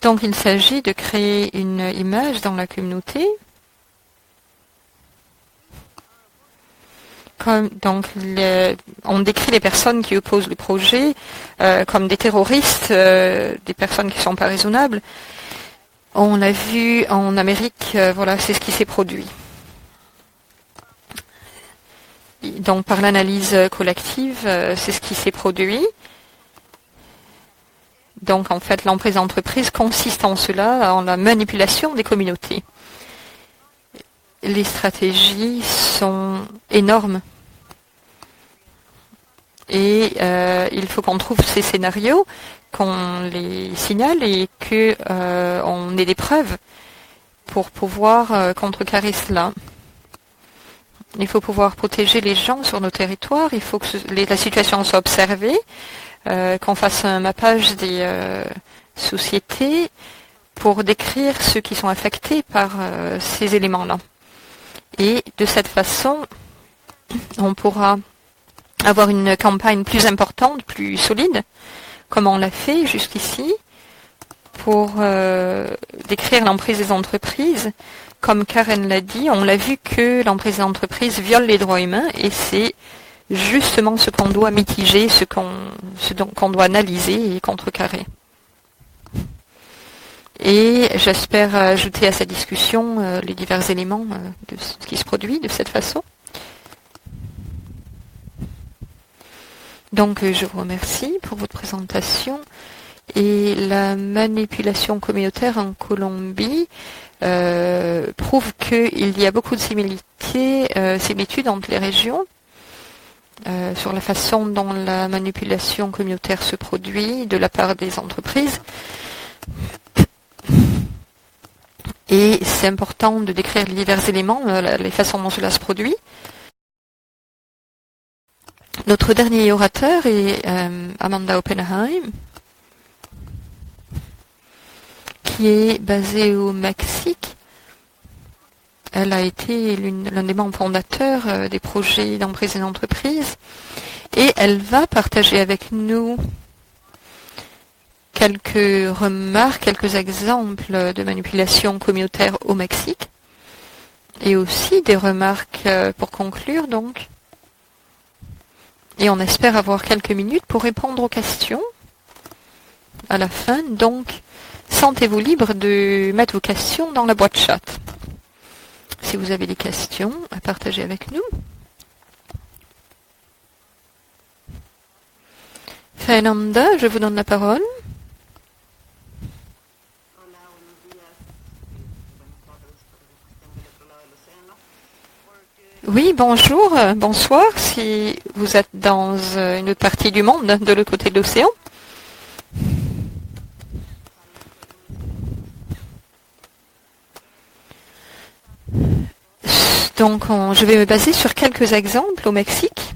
Donc il s'agit de créer une image dans la communauté. On décrit les personnes qui opposent le projet comme des terroristes, des personnes qui ne sont pas raisonnables. On l'a vu en Amérique, voilà, c'est ce qui s'est produit. Donc par l'analyse collective, c'est ce qui s'est produit. Donc en fait, l'emprise d'entreprise consiste en cela, en la manipulation des communautés. Les stratégies sont énormes. Et il faut qu'on trouve ces scénarios, qu'on les signale et qu'on ait des preuves pour pouvoir contrecarrer cela. Il faut pouvoir protéger les gens sur nos territoires, il faut que la situation soit observée, qu'on fasse un mappage des sociétés pour décrire ceux qui sont affectés par ces éléments-là. Et de cette façon, on pourra avoir une campagne plus importante, plus solide, comme on l'a fait jusqu'ici, pour décrire l'emprise des entreprises. Comme Karen l'a dit, on l'a vu que l'emprise des entreprises viole les droits humains et c'est justement ce qu'on doit mitiger, ce qu'on doit analyser et contrecarrer. Et j'espère ajouter à cette discussion les divers éléments de ce qui se produit de cette façon. Donc je vous remercie pour votre présentation. Et la manipulation communautaire en Colombie prouve qu'il y a beaucoup de similitudes entre les régions sur la façon dont la manipulation communautaire se produit de la part des entreprises. Et c'est important de décrire les divers éléments, les façons dont cela se produit. Notre dernier orateur est Amanda Oppenheim, qui est basée au Mexique. Elle a été l'un des membres fondateurs des projets d'emprise et d'entreprise et elle va partager avec nous quelques remarques, quelques exemples de manipulation communautaire au Mexique et aussi des remarques pour conclure donc. Et on espère avoir quelques minutes pour répondre aux questions à la fin. Donc, sentez-vous libre de mettre vos questions dans la boîte chat. Si vous avez des questions à partager avec nous. Fernanda, je vous donne la parole. Oui, bonjour, bonsoir, si vous êtes dans une autre partie du monde, de l'autre côté de l'océan. Donc, je vais me baser sur quelques exemples au Mexique.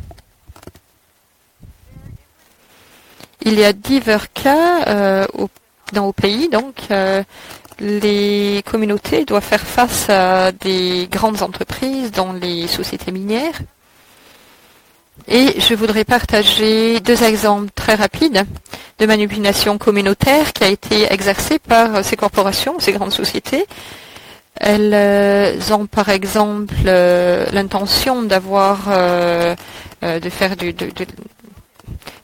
Il y a divers cas au pays, donc les communautés doivent faire face à des grandes entreprises, dont les sociétés minières. Et je voudrais partager deux exemples très rapides de manipulation communautaire qui a été exercée par ces corporations, ces grandes sociétés. Elles ont par exemple l'intention d'avoir de faire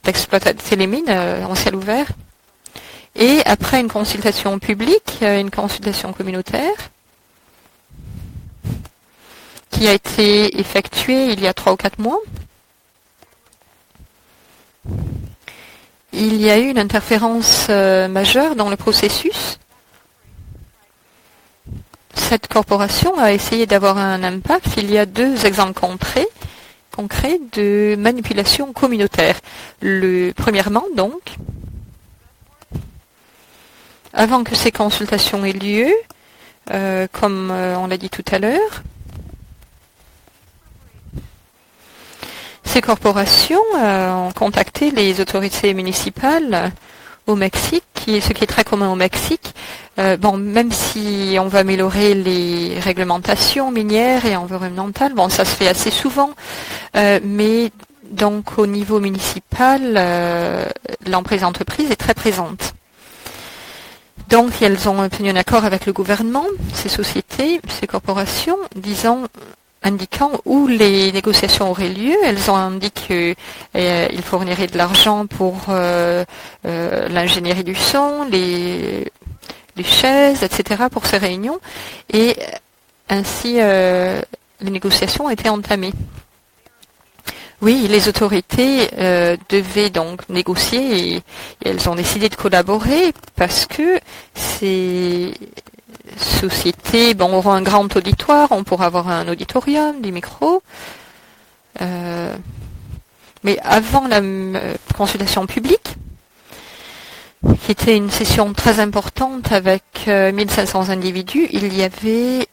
d'exploiter les mines en ciel ouvert. Et après une consultation publique, une consultation communautaire, qui a été effectuée il y a 3 ou 4 mois, il y a eu une interférence majeure dans le processus. Cette corporation a essayé d'avoir un impact. Il y a 2 exemples concrets de manipulation communautaire. Premièrement, donc, avant que ces consultations aient lieu, comme on l'a dit tout à l'heure, ces corporations ont contacté les autorités municipales au Mexique, ce qui est très commun au Mexique. Même si on va améliorer les réglementations minières et environnementales, ça se fait assez souvent, mais donc au niveau municipal, l'emprise d'entreprise est très présente. Donc, elles ont obtenu un accord avec le gouvernement, ces sociétés, ces corporations, indiquant où les négociations auraient lieu. Elles ont indiqué qu'il fournirait de l'argent pour l'ingénierie du son, les chaises, etc. pour ces réunions. Et ainsi, les négociations ont été entamées. Oui, les autorités devaient donc négocier et elles ont décidé de collaborer parce que ces sociétés auront un grand auditoire, on pourra avoir un auditorium, des micros. Mais avant la consultation publique, qui était une session très importante avec 1500 individus, il y avait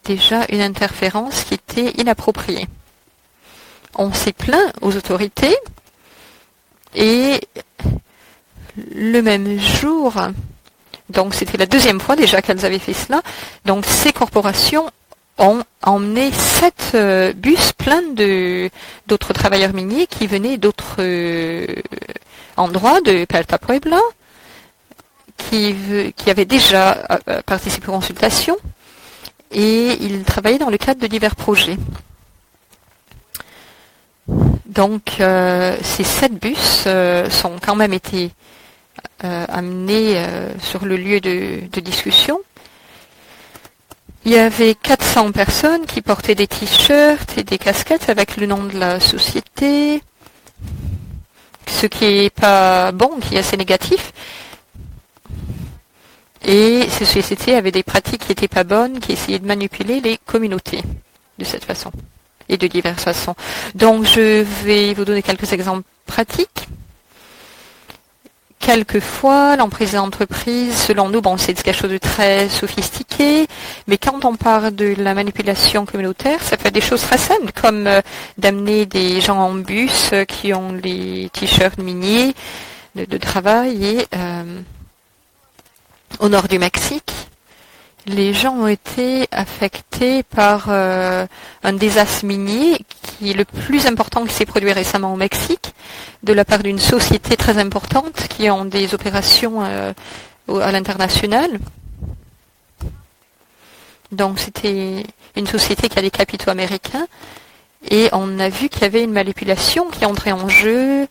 déjà une interférence qui était inappropriée. On s'est plaint aux autorités et le même jour, donc c'était la deuxième fois déjà qu'elles avaient fait cela, donc ces corporations ont emmené 7 bus pleins d'autres travailleurs miniers qui venaient d'autres endroits de Puerto Puebla, qui avaient déjà participé aux consultations et ils travaillaient dans le cadre de divers projets. Donc ces 7 bus sont quand même été amenés sur le lieu de discussion. Il y avait 400 personnes qui portaient des t-shirts et des casquettes avec le nom de la société, ce qui n'est pas bon, qui est assez négatif. Et ces sociétés avaient des pratiques qui n'étaient pas bonnes, qui essayaient de manipuler les communautés de cette façon et de diverses façons. Donc je vais vous donner quelques exemples pratiques. Quelquefois, l'emprise des entreprises, selon nous, c'est quelque chose de très sophistiqué, mais quand on parle de la manipulation communautaire, ça fait des choses très simples, comme d'amener des gens en bus qui ont les t-shirts miniers de travail. Et au nord du Mexique, les gens ont été affectés par un désastre minier qui est le plus important qui s'est produit récemment au Mexique, de la part d'une société très importante qui ont des opérations à l'international. Donc c'était une société qui a des capitaux américains et on a vu qu'il y avait une manipulation qui entrait en jeu.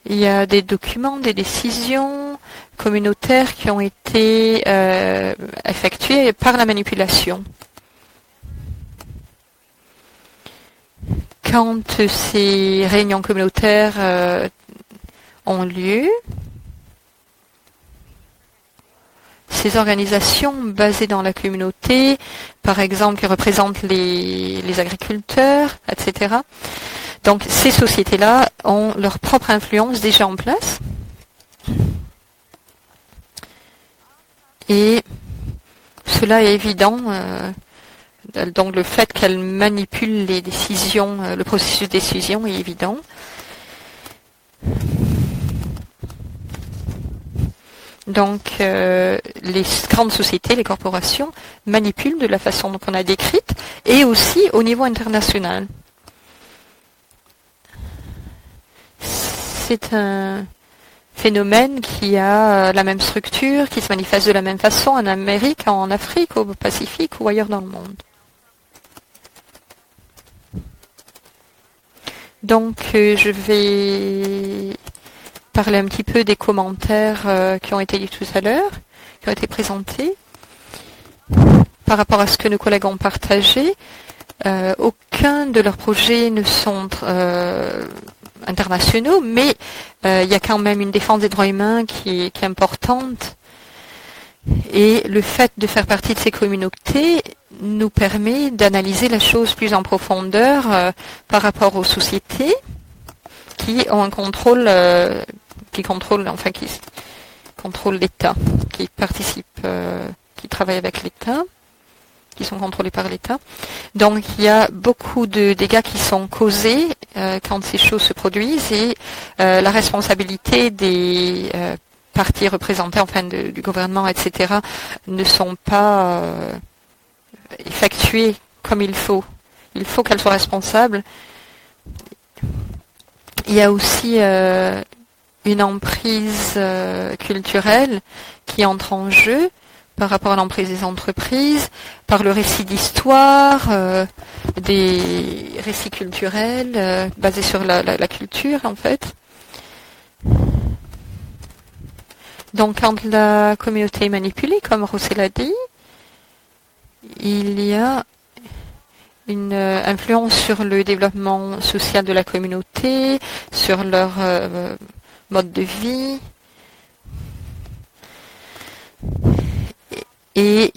Il y a des documents, des décisions communautaires qui ont été effectuées par la manipulation. Quand ces réunions communautaires ont lieu, ces organisations basées dans la communauté, par exemple qui représentent les agriculteurs, etc., donc ces sociétés-là ont leur propre influence déjà en place. Et cela est évident. Donc le fait qu'elles manipulent les décisions, le processus de décision est évident. Donc les grandes sociétés, les corporations, manipulent de la façon qu'on a décrite et aussi au niveau international. C'est un phénomène qui a la même structure, qui se manifeste de la même façon en Amérique, en Afrique, au Pacifique ou ailleurs dans le monde. Donc je vais parler un petit peu des commentaires qui ont été dit tout à l'heure, qui ont été présentés. Par rapport à ce que nos collègues ont partagé, aucun de leurs projets ne sont internationaux, mais il y a quand même une défense des droits humains qui est importante. Et le fait de faire partie de ces communautés nous permet d'analyser la chose plus en profondeur par rapport aux sociétés qui ont un contrôle, qui contrôlent l'État, qui participent, qui travaillent avec l'État, qui sont contrôlés par l'État. Donc il y a beaucoup de dégâts qui sont causés quand ces choses se produisent et la responsabilité des partis représentés, du gouvernement, etc., ne sont pas effectuées comme il faut. Il faut qu'elles soient responsables. Il y a aussi une emprise culturelle qui entre en jeu par rapport à l'emprise des entreprises, par le récit d'histoire, des récits culturels basés sur la culture, en fait. Donc, quand la communauté est manipulée, comme Rossel a dit, il y a une influence sur le développement social de la communauté, sur leur mode de vie. Et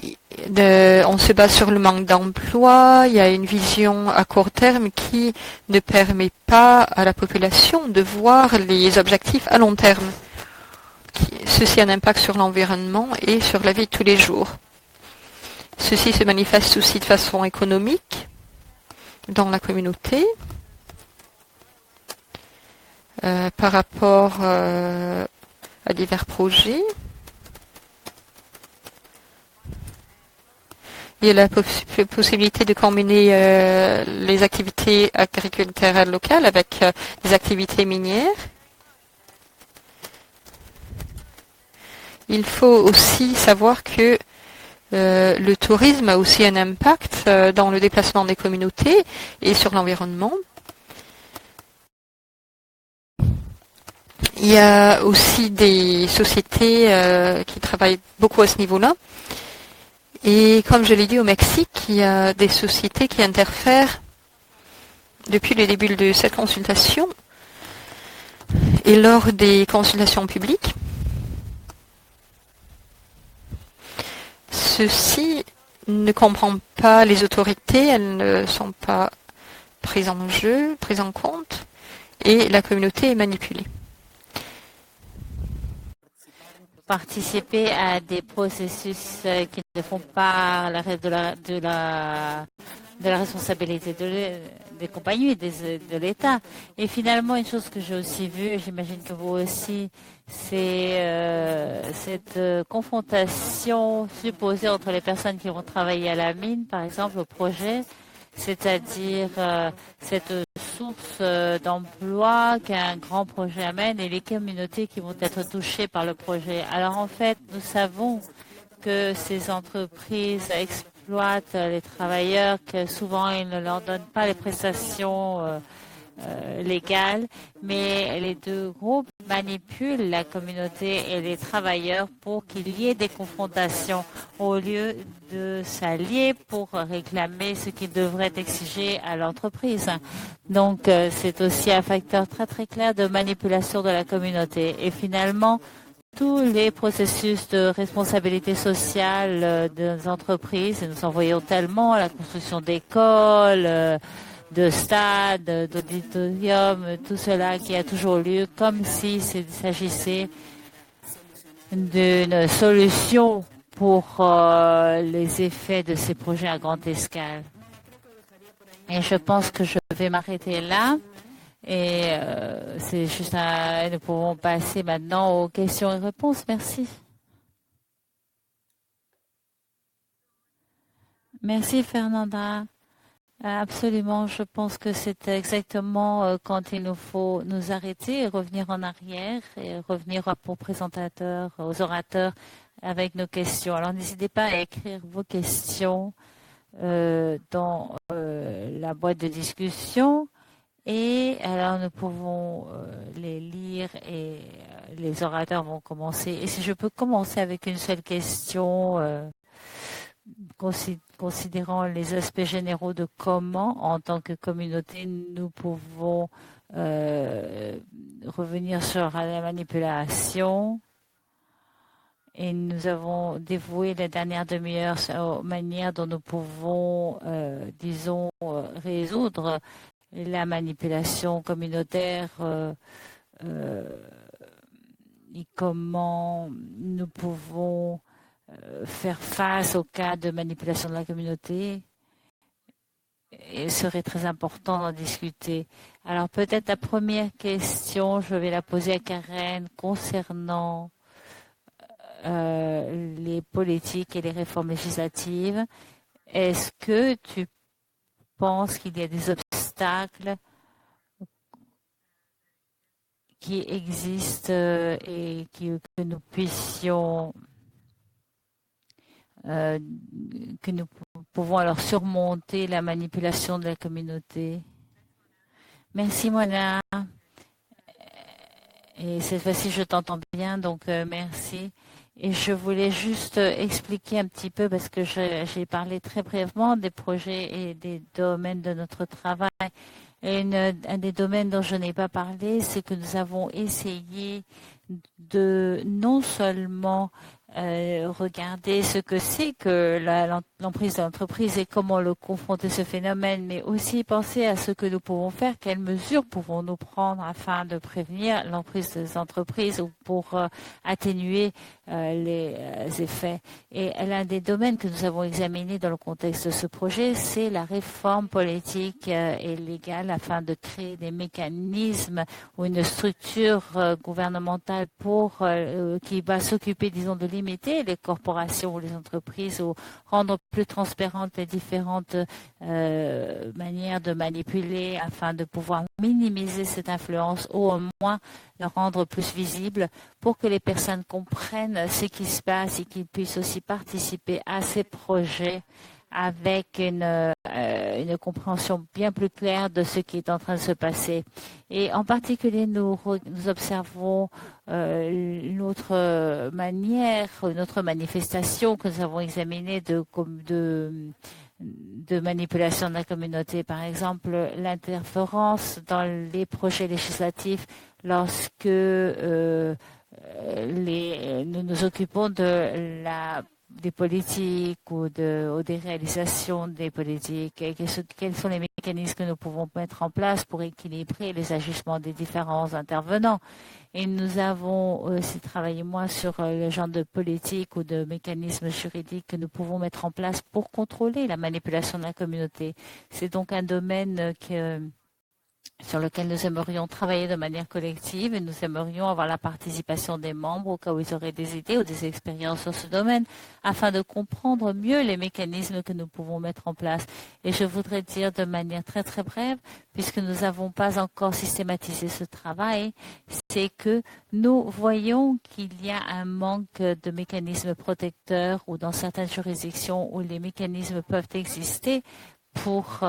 on se base sur le manque d'emploi. Il y a une vision à court terme qui ne permet pas à la population de voir les objectifs à long terme. Ceci a un impact sur l'environnement et sur la vie de tous les jours. Ceci se manifeste aussi de façon économique dans la communauté par rapport à divers projets. Il y a la possibilité de combiner les activités agriculturelles locales avec des activités minières. Il faut aussi savoir que le tourisme a aussi un impact dans le déplacement des communautés et sur l'environnement. Il y a aussi des sociétés qui travaillent beaucoup à ce niveau-là. Et comme je l'ai dit au Mexique, il y a des sociétés qui interfèrent depuis le début de cette consultation et lors des consultations publiques. Ceci ne comprend pas les autorités, elles ne sont pas prises en jeu, prises en compte, et la communauté est manipulée. Participer à des processus qui ne font pas de la responsabilité des compagnies, de l'État. Et finalement, une chose que j'ai aussi vue, j'imagine que vous aussi, c'est cette confrontation supposée entre les personnes qui vont travailler à la mine, par exemple, au projet, c'est-à-dire cette source d'emploi qu'un grand projet amène et les communautés qui vont être touchées par le projet. Alors en fait, nous savons que ces entreprises exploitent les travailleurs, que souvent ils ne leur donnent pas les prestations légales, mais les deux groupes manipulent la communauté et les travailleurs pour qu'il y ait des confrontations au lieu de s'allier pour réclamer ce qu'ils devraient exiger à l'entreprise. Donc c'est aussi un facteur très très clair de manipulation de la communauté. Et finalement, tous les processus de responsabilité sociale des entreprises, et nous en voyons tellement, la construction d'écoles, de stades, d'auditoriums, tout cela qui a toujours lieu, comme s'il s'agissait d'une solution pour les effets de ces projets à grande escale. Et je pense que je vais m'arrêter là. Et c'est juste nous pouvons passer maintenant aux questions et réponses. Merci. Merci Fernanda. Absolument, je pense que c'est exactement quand il nous faut nous arrêter et revenir en arrière et revenir aux orateurs avec nos questions. Alors n'hésitez pas à écrire vos questions dans la boîte de discussion. Et alors nous pouvons les lire et les orateurs vont commencer. Et si je peux commencer avec une seule question, considérant les aspects généraux de comment, en tant que communauté, nous pouvons revenir sur la manipulation. Et nous avons dévoué la dernière demi-heure aux manières dont nous pouvons, résoudre la manipulation communautaire et comment nous pouvons faire face au cas de manipulation de la communauté. Il serait très important d'en discuter. Alors peut-être la première question, je vais la poser à Karen concernant les politiques et les réformes législatives. Est-ce que tu penses qu'il y a des obstacles qui existent et que nous puissions que nous pouvons alors surmonter la manipulation de la communauté? Merci Mona. Et cette fois-ci je t'entends bien, donc merci. Et je voulais juste expliquer un petit peu, parce que j'ai parlé très brièvement des projets et des domaines de notre travail. Et un des domaines dont je n'ai pas parlé, c'est que nous avons essayé de non seulement regarder ce que c'est que l'emprise de l'entreprise et comment le confronter ce phénomène, mais aussi penser à ce que nous pouvons faire, quelles mesures pouvons-nous prendre afin de prévenir l'emprise des entreprises ou pour atténuer les effets. Et l'un des domaines que nous avons examiné dans le contexte de ce projet, c'est la réforme politique et légale afin de créer des mécanismes ou une structure gouvernementale pour qui va s'occuper, disons, de limiter les corporations ou les entreprises ou rendre plus transparentes les différentes manières de manipuler afin de pouvoir minimiser cette influence ou au moins la rendre plus visible pour que les personnes comprennent ce qui se passe et qu'ils puissent aussi participer à ces projets avec une compréhension bien plus claire de ce qui est en train de se passer. Et en particulier, nous observons une autre manière, une autre manifestation que nous avons examinée de manipulation de la communauté. Par exemple, l'interférence dans les projets législatifs lorsque nous nous occupons des politiques ou des réalisations des politiques et quels sont les mécanismes que nous pouvons mettre en place pour équilibrer les agissements des différents intervenants. Et nous avons aussi travaillé moins sur le genre de politique ou de mécanismes juridiques que nous pouvons mettre en place pour contrôler la manipulation de la communauté. C'est donc un domaine sur lequel nous aimerions travailler de manière collective et nous aimerions avoir la participation des membres au cas où ils auraient des idées ou des expériences sur ce domaine afin de comprendre mieux les mécanismes que nous pouvons mettre en place. Et je voudrais dire de manière très très brève, puisque nous n'avons pas encore systématisé ce travail, c'est que nous voyons qu'il y a un manque de mécanismes protecteurs ou dans certaines juridictions où les mécanismes peuvent exister pour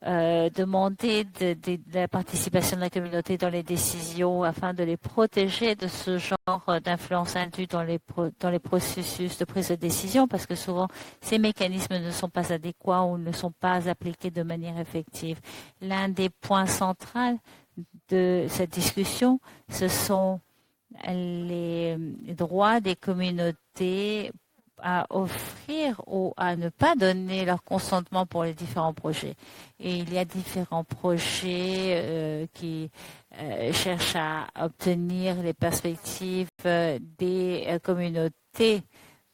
demander de la participation de la communauté dans les décisions afin de les protéger de ce genre d'influence indue dans les processus de prise de décision parce que souvent ces mécanismes ne sont pas adéquats ou ne sont pas appliqués de manière effective. L'un des points centraux de cette discussion, ce sont les droits des communautés à offrir ou à ne pas donner leur consentement pour les différents projets. Et il y a différents projets qui cherchent à obtenir les perspectives des communautés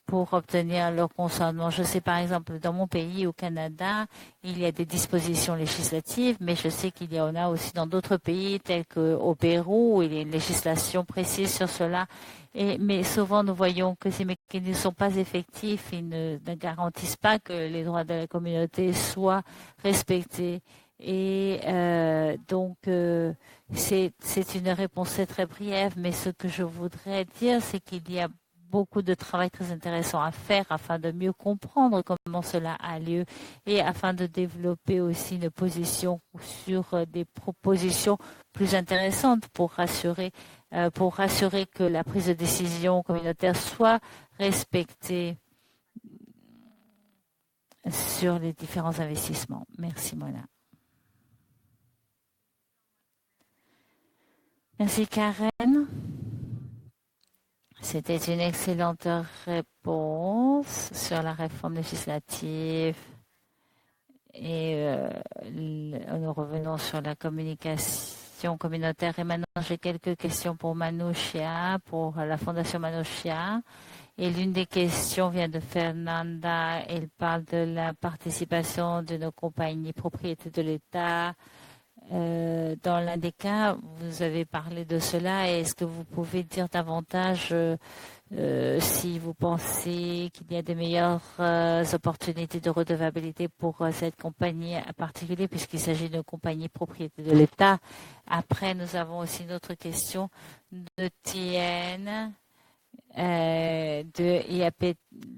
pour obtenir leur consentement. Je sais par exemple dans mon pays, au Canada, il y a des dispositions législatives, mais je sais qu'il y en a aussi dans d'autres pays tels qu'au Pérou où il y a une législation précise sur cela. Mais souvent nous voyons que ces mécanismes ne sont pas effectifs, ils ne garantissent pas que les droits de la communauté soient respectés. Et donc c'est une réponse très brève, mais ce que je voudrais dire, c'est qu'il y a beaucoup de travail très intéressant à faire afin de mieux comprendre comment cela a lieu et afin de développer aussi une position sur des propositions plus intéressantes pour rassurer que la prise de décision communautaire soit respectée sur les différents investissements. Merci Mona. Merci Karen. C'était une excellente réponse sur la réforme législative et nous revenons sur la communication communautaire. Et maintenant, j'ai quelques questions pour Manouchia, pour la Fondation Manouchia. Et l'une des questions vient de Fernanda. Elle parle de la participation de nos compagnies propriété de l'État. Dans l'un des cas, vous avez parlé de cela. Est-ce que vous pouvez dire davantage si vous pensez qu'il y a de meilleures opportunités de redevabilité pour cette compagnie en particulier, puisqu'il s'agit d'une compagnie propriété de l'État? Après, nous avons aussi une autre question de Tien de IAP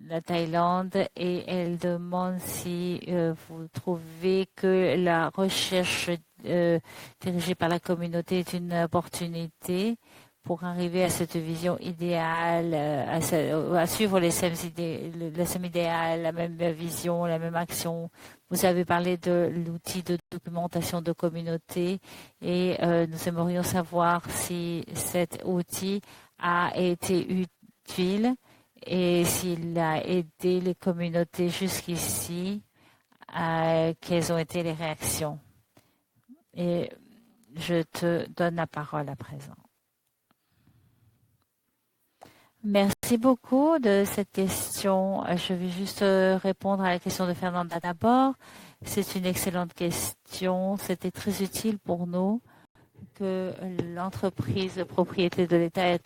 la Thaïlande et elle demande si vous trouvez que la recherche dirigée par la communauté est une opportunité pour arriver à cette vision idéale, à suivre les SEM idéal, la même vision, la même action. Vous avez parlé de l'outil de documentation de communauté et nous aimerions savoir si cet outil a été utile et s'il a aidé les communautés jusqu'ici, quelles ont été les réactions. Et je te donne la parole à présent. Merci beaucoup de cette question. Je vais juste répondre à la question de Fernanda d'abord. C'est une excellente question. C'était très utile pour nous que l'entreprise de propriété de l'État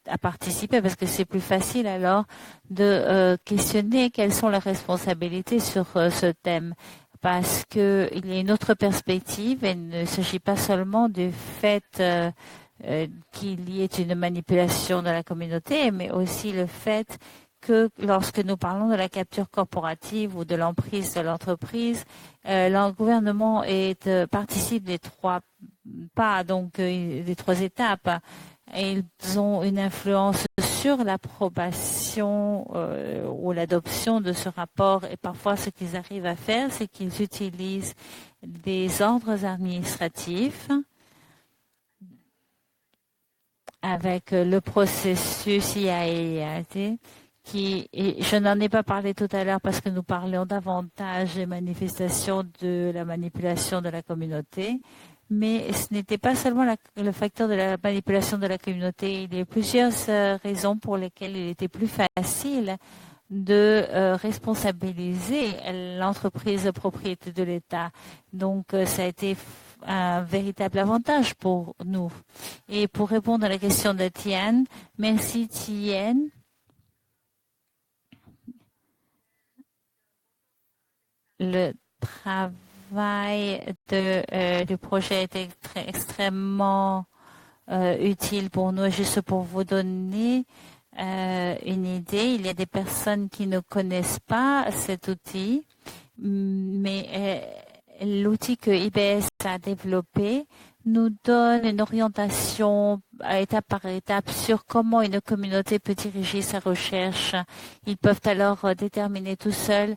a participé parce que c'est plus facile alors de questionner quelles sont les responsabilités sur ce thème. Parce qu'il y a une autre perspective et il ne s'agit pas seulement du fait qu'il y ait une manipulation de la communauté, mais aussi le fait que lorsque nous parlons de la capture corporative ou de l'emprise de l'entreprise, le gouvernement participe des trois pas, donc des trois étapes. Et ils ont une influence sur l'approbation ou l'adoption de ce rapport. Et parfois, ce qu'ils arrivent à faire, c'est qu'ils utilisent des ordres administratifs avec le processus IAEAT, je n'en ai pas parlé tout à l'heure parce que nous parlions davantage des manifestations de la manipulation de la communauté, mais ce n'était pas seulement le facteur de la manipulation de la communauté. Il y a plusieurs raisons pour lesquelles il était plus facile de responsabiliser l'entreprise de propriété de l'État. Donc, ça a été un véritable avantage pour nous. Et pour répondre à la question de Tian, merci Tian. Le travail du projet était extrêmement utile pour nous. Juste pour vous donner une idée, il y a des personnes qui ne connaissent pas cet outil, mais l'outil que IBS a développé nous donne une orientation étape par étape sur comment une communauté peut diriger sa recherche. Ils peuvent alors déterminer tout seuls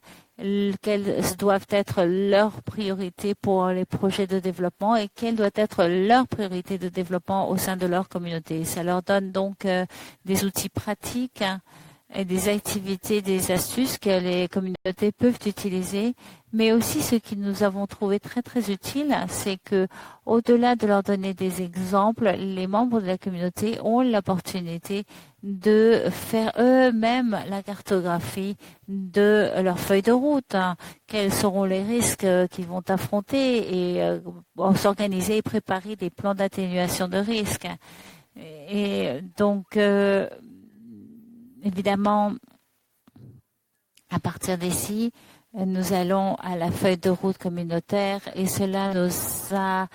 quelles doivent être leurs priorités pour les projets de développement et quelles doivent être leurs priorités de développement au sein de leur communauté. Ça leur donne donc des outils pratiques et des activités, des astuces que les communautés peuvent utiliser. Mais aussi, ce que nous avons trouvé très, très utile, c'est que, au-delà de leur donner des exemples, les membres de la communauté ont l'opportunité de faire eux-mêmes la cartographie de leur feuille de route. Quels seront les risques qu'ils vont affronter et s'organiser et préparer des plans d'atténuation de risques. Et donc, évidemment, à partir d'ici, nous allons à la feuille de route communautaire et cela nous a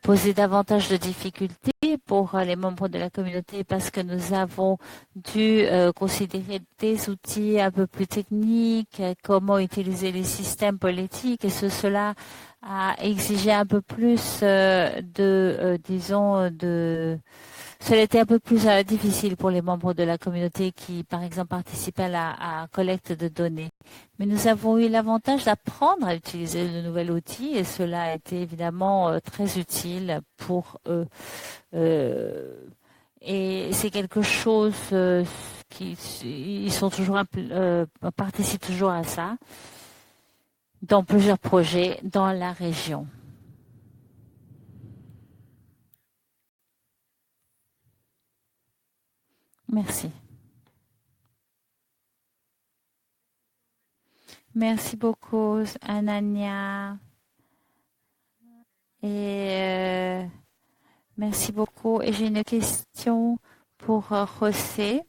posé davantage de difficultés pour les membres de la communauté parce que nous avons dû considérer des outils un peu plus techniques, comment utiliser les systèmes politiques et cela a exigé un peu plus cela était un peu plus difficile pour les membres de la communauté qui, par exemple, participaient à la collecte de données. Mais nous avons eu l'avantage d'apprendre à utiliser le nouvel outil et cela a été évidemment très utile pour eux. Et c'est quelque chose ils sont toujours participent toujours à ça dans plusieurs projets dans la région. Merci. Merci beaucoup, Anania. Et merci beaucoup. Et j'ai une question pour José.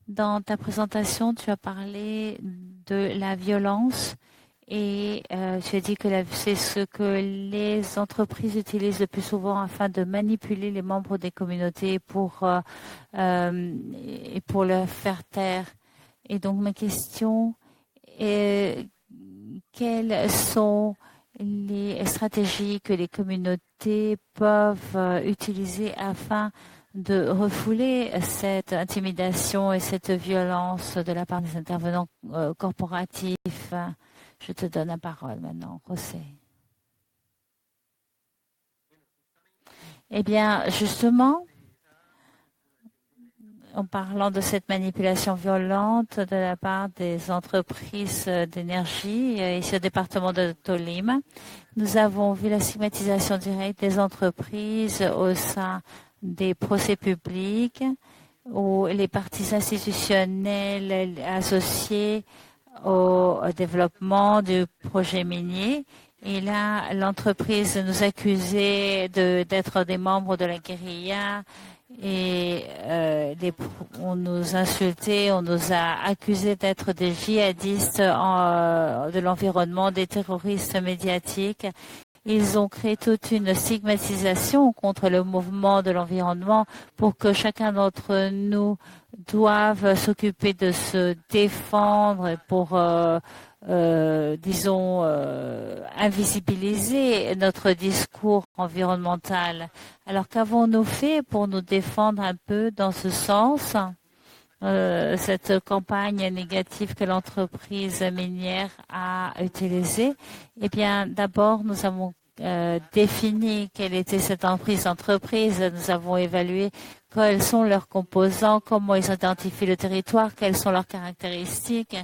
Dans ta présentation, tu as parlé de la violence et tu as dit que c'est ce que les entreprises utilisent le plus souvent afin de manipuler les membres des communautés pour leur faire taire. Et donc ma question est quelles sont les stratégies que les communautés peuvent utiliser afin de refouler cette intimidation et cette violence de la part des intervenants corporatifs. Je te donne la parole maintenant, José. Eh bien, justement, en parlant de cette manipulation violente de la part des entreprises d'énergie ici au département de Tolima, nous avons vu la stigmatisation directe des entreprises au sein des procès publics où les parties institutionnelles associées au développement du projet minier. Et là, l'entreprise nous accusait d'être des membres de la guérilla et on nous insultait, on nous a accusés d'être des djihadistes de l'environnement, des terroristes médiatiques. Ils ont créé toute une stigmatisation contre le mouvement de l'environnement pour que chacun d'entre nous doive s'occuper de se défendre pour invisibiliser notre discours environnemental. Alors qu'avons-nous fait pour nous défendre un peu dans ce sens, cette campagne négative que l'entreprise minière a utilisée? Eh bien, d'abord, nous avons défini quelle était cette entreprise. Nous avons évalué quels sont leurs composants, comment ils identifient le territoire, quelles sont leurs caractéristiques.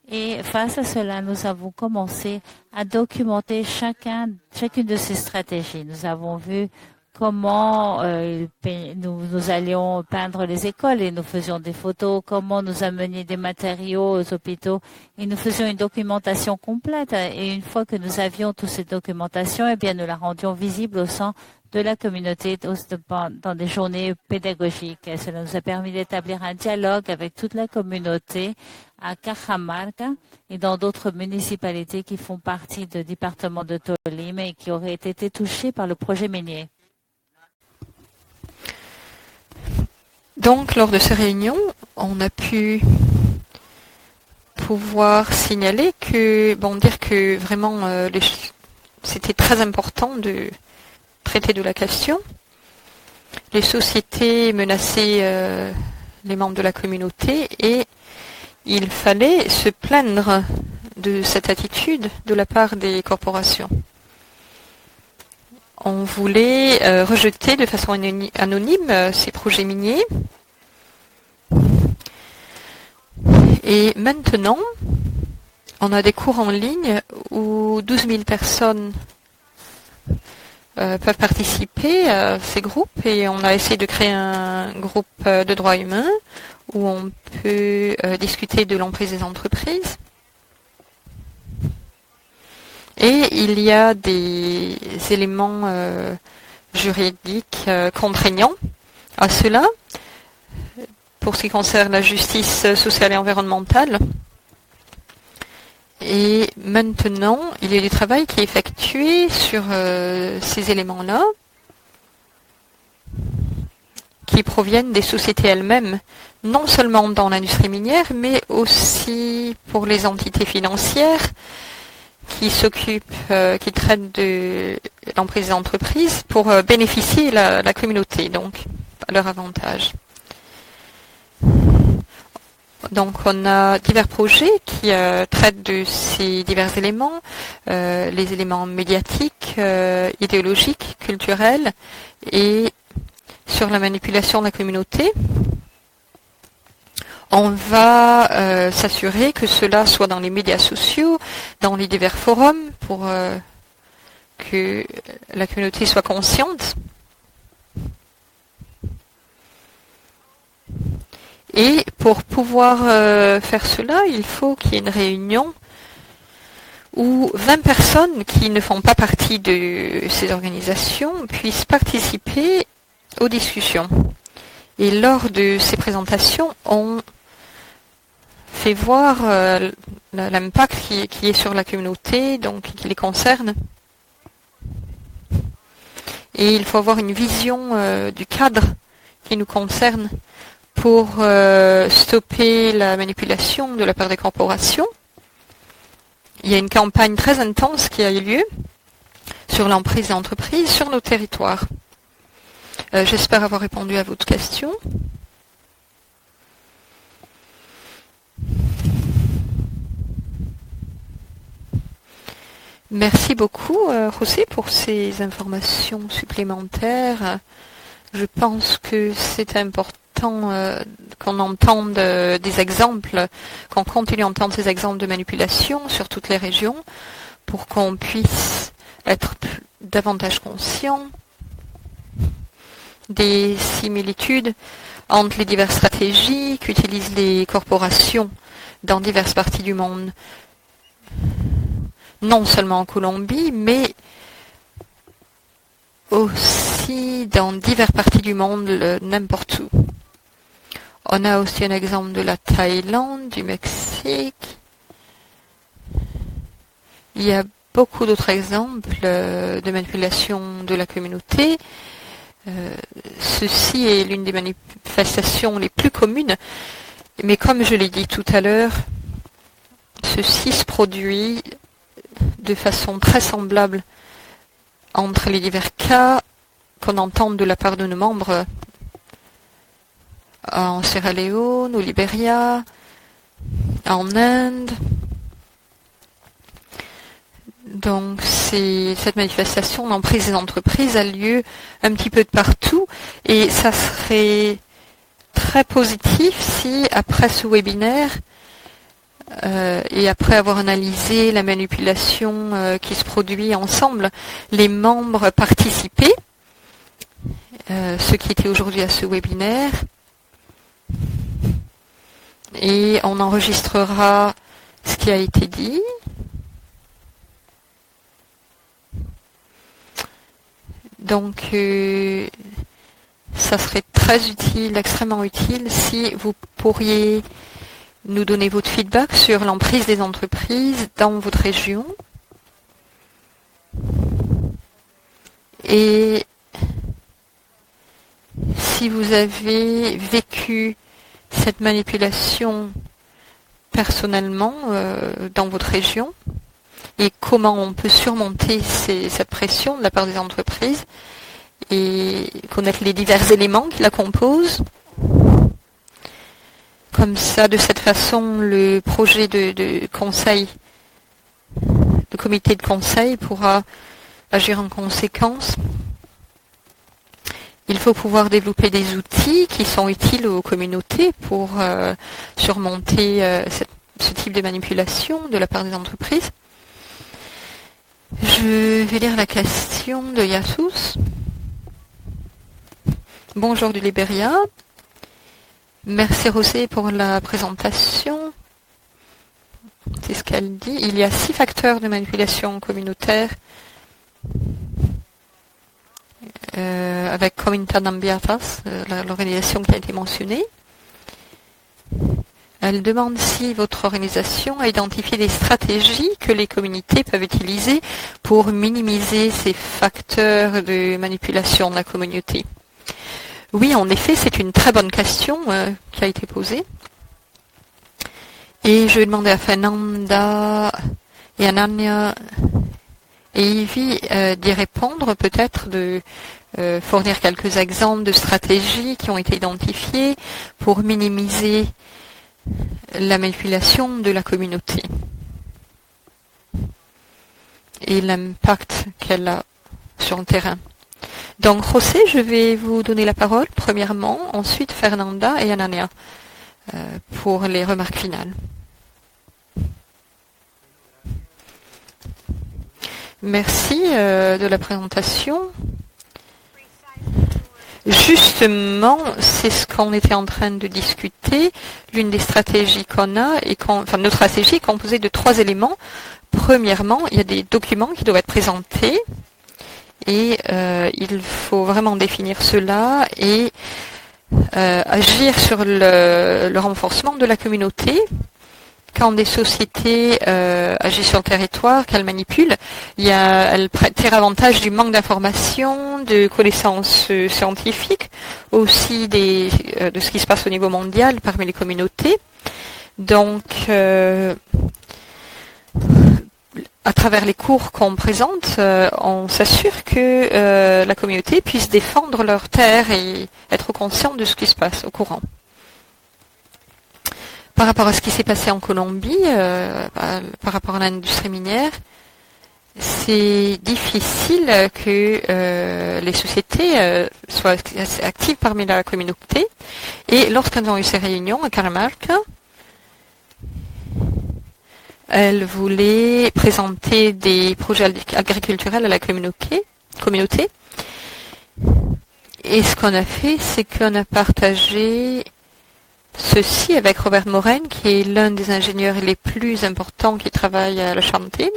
Et face à cela, nous avons commencé à documenter chacune de ces stratégies. Nous avons vu comment nous allions peindre les écoles et nous faisions des photos, comment nous amenions des matériaux aux hôpitaux et nous faisions une documentation complète. Et une fois que nous avions toutes ces documentations, eh bien, nous la rendions visible au sein de la communauté dans des journées pédagogiques. Et cela nous a permis d'établir un dialogue avec toute la communauté à Cajamarca et dans d'autres municipalités qui font partie du département de Tolima et qui auraient été touchées par le projet minier. Donc, lors de ces réunions, on a pu pouvoir signaler dire que vraiment c'était très important de traiter de la question. Les sociétés menaçaient les membres de la communauté et il fallait se plaindre de cette attitude de la part des corporations. On voulait rejeter de façon anonyme ces projets miniers. Et maintenant, on a des cours en ligne où 12 000 personnes peuvent participer à ces groupes et on a essayé de créer un groupe de droits humains où on peut discuter de l'emprise des entreprises. Et il y a des éléments juridiques contraignants à cela pour ce qui concerne la justice sociale et environnementale. Et maintenant, il y a du travail qui est effectué sur ces éléments-là qui proviennent des sociétés elles-mêmes, non seulement dans l'industrie minière, mais aussi pour les entités financières qui s'occupent, qui traitent de l'emprise des entreprises pour bénéficier la communauté, donc à leur avantage. Donc on a divers projets qui traitent de ces divers éléments, les éléments médiatiques, idéologiques, culturels et sur la manipulation de la communauté. On va s'assurer que cela soit dans les médias sociaux, dans les divers forums pour que la communauté soit consciente. Et pour pouvoir faire cela, il faut qu'il y ait une réunion où 20 personnes qui ne font pas partie de ces organisations puissent participer aux discussions. Et lors de ces présentations, on fait voir l'impact qui est sur la communauté, donc qui les concerne. Et il faut avoir une vision du cadre qui nous concerne pour stopper la manipulation de la part des corporations. Il y a une campagne très intense qui a eu lieu sur l'emprise des entreprises sur nos territoires. J'espère avoir répondu à votre question. Merci beaucoup, José, pour ces informations supplémentaires. Je pense que c'est important qu'on entende des exemples, qu'on continue à entendre ces exemples de manipulation sur toutes les régions pour qu'on puisse être davantage conscient des similitudes entre les diverses stratégies qu'utilisent les corporations dans diverses parties du monde, non seulement en Colombie, mais aussi dans diverses parties du monde, n'importe où. On a aussi un exemple de la Thaïlande, du Mexique. Il y a beaucoup d'autres exemples de manipulation de la communauté. Ceci est l'une des manifestations les plus communes, mais comme je l'ai dit tout à l'heure, ceci se produit de façon très semblable entre les divers cas qu'on entend de la part de nos membres en Sierra Leone, au Libéria, en Inde. Donc cette manifestation d'emprise des entreprises a lieu un petit peu de partout et ça serait très positif si après ce webinaire et après avoir analysé la manipulation qui se produit ensemble, les membres participaient, ceux qui étaient aujourd'hui à ce webinaire, et on enregistrera ce qui a été dit. Donc, ça serait très utile, extrêmement utile, si vous pourriez nous donner votre feedback sur l'emprise des entreprises dans votre région. Et si vous avez vécu cette manipulation personnellement dans votre région, et comment on peut surmonter cette pression de la part des entreprises et connaître les divers éléments qui la composent. Comme ça, de cette façon, le projet de conseil, de comité de conseil pourra agir en conséquence. Il faut pouvoir développer des outils qui sont utiles aux communautés pour surmonter ce type de manipulation de la part des entreprises. Je vais lire la question de Yasus. Bonjour du Libéria. Merci Rosé pour la présentation. C'est ce qu'elle dit. Il y a 6 facteurs de manipulation communautaire avec Comunidad Ambientas, l'organisation qui a été mentionnée. Elle demande si votre organisation a identifié des stratégies que les communautés peuvent utiliser pour minimiser ces facteurs de manipulation de la communauté. Oui, en effet, c'est une très bonne question qui a été posée. Et je vais demander à Fernanda et à Nania et Ivy d'y répondre, peut-être de fournir quelques exemples de stratégies qui ont été identifiées pour minimiser la manipulation de la communauté et l'impact qu'elle a sur le terrain. Donc, José, je vais vous donner la parole, premièrement, ensuite Fernanda et Anania pour les remarques finales. Merci de la présentation. Justement, c'est ce qu'on était en train de discuter. L'une des stratégies qu'on a, notre stratégie est composée de 3 éléments. Premièrement, il y a des documents qui doivent être présentés et il faut vraiment définir cela et agir sur le renforcement de la communauté. Quand des sociétés agissent sur le territoire, qu'elles manipulent, elles tirent avantage du manque d'informations, de connaissances scientifiques, aussi de ce qui se passe au niveau mondial parmi les communautés. Donc, à travers les cours qu'on présente, on s'assure que la communauté puisse défendre leurs terres et être conscient de ce qui se passe au courant. Par rapport à ce qui s'est passé en Colombie, par rapport à l'industrie minière, c'est difficile que les sociétés soient actives parmi la communauté. Et lorsqu'elles ont eu ces réunions à Caramarca, elles voulaient présenter des projets agriculturels à la communauté. Et ce qu'on a fait, c'est qu'on a partagé ceci avec Robert Morin, qui est l'un des ingénieurs les plus importants qui travaille à la Chantille,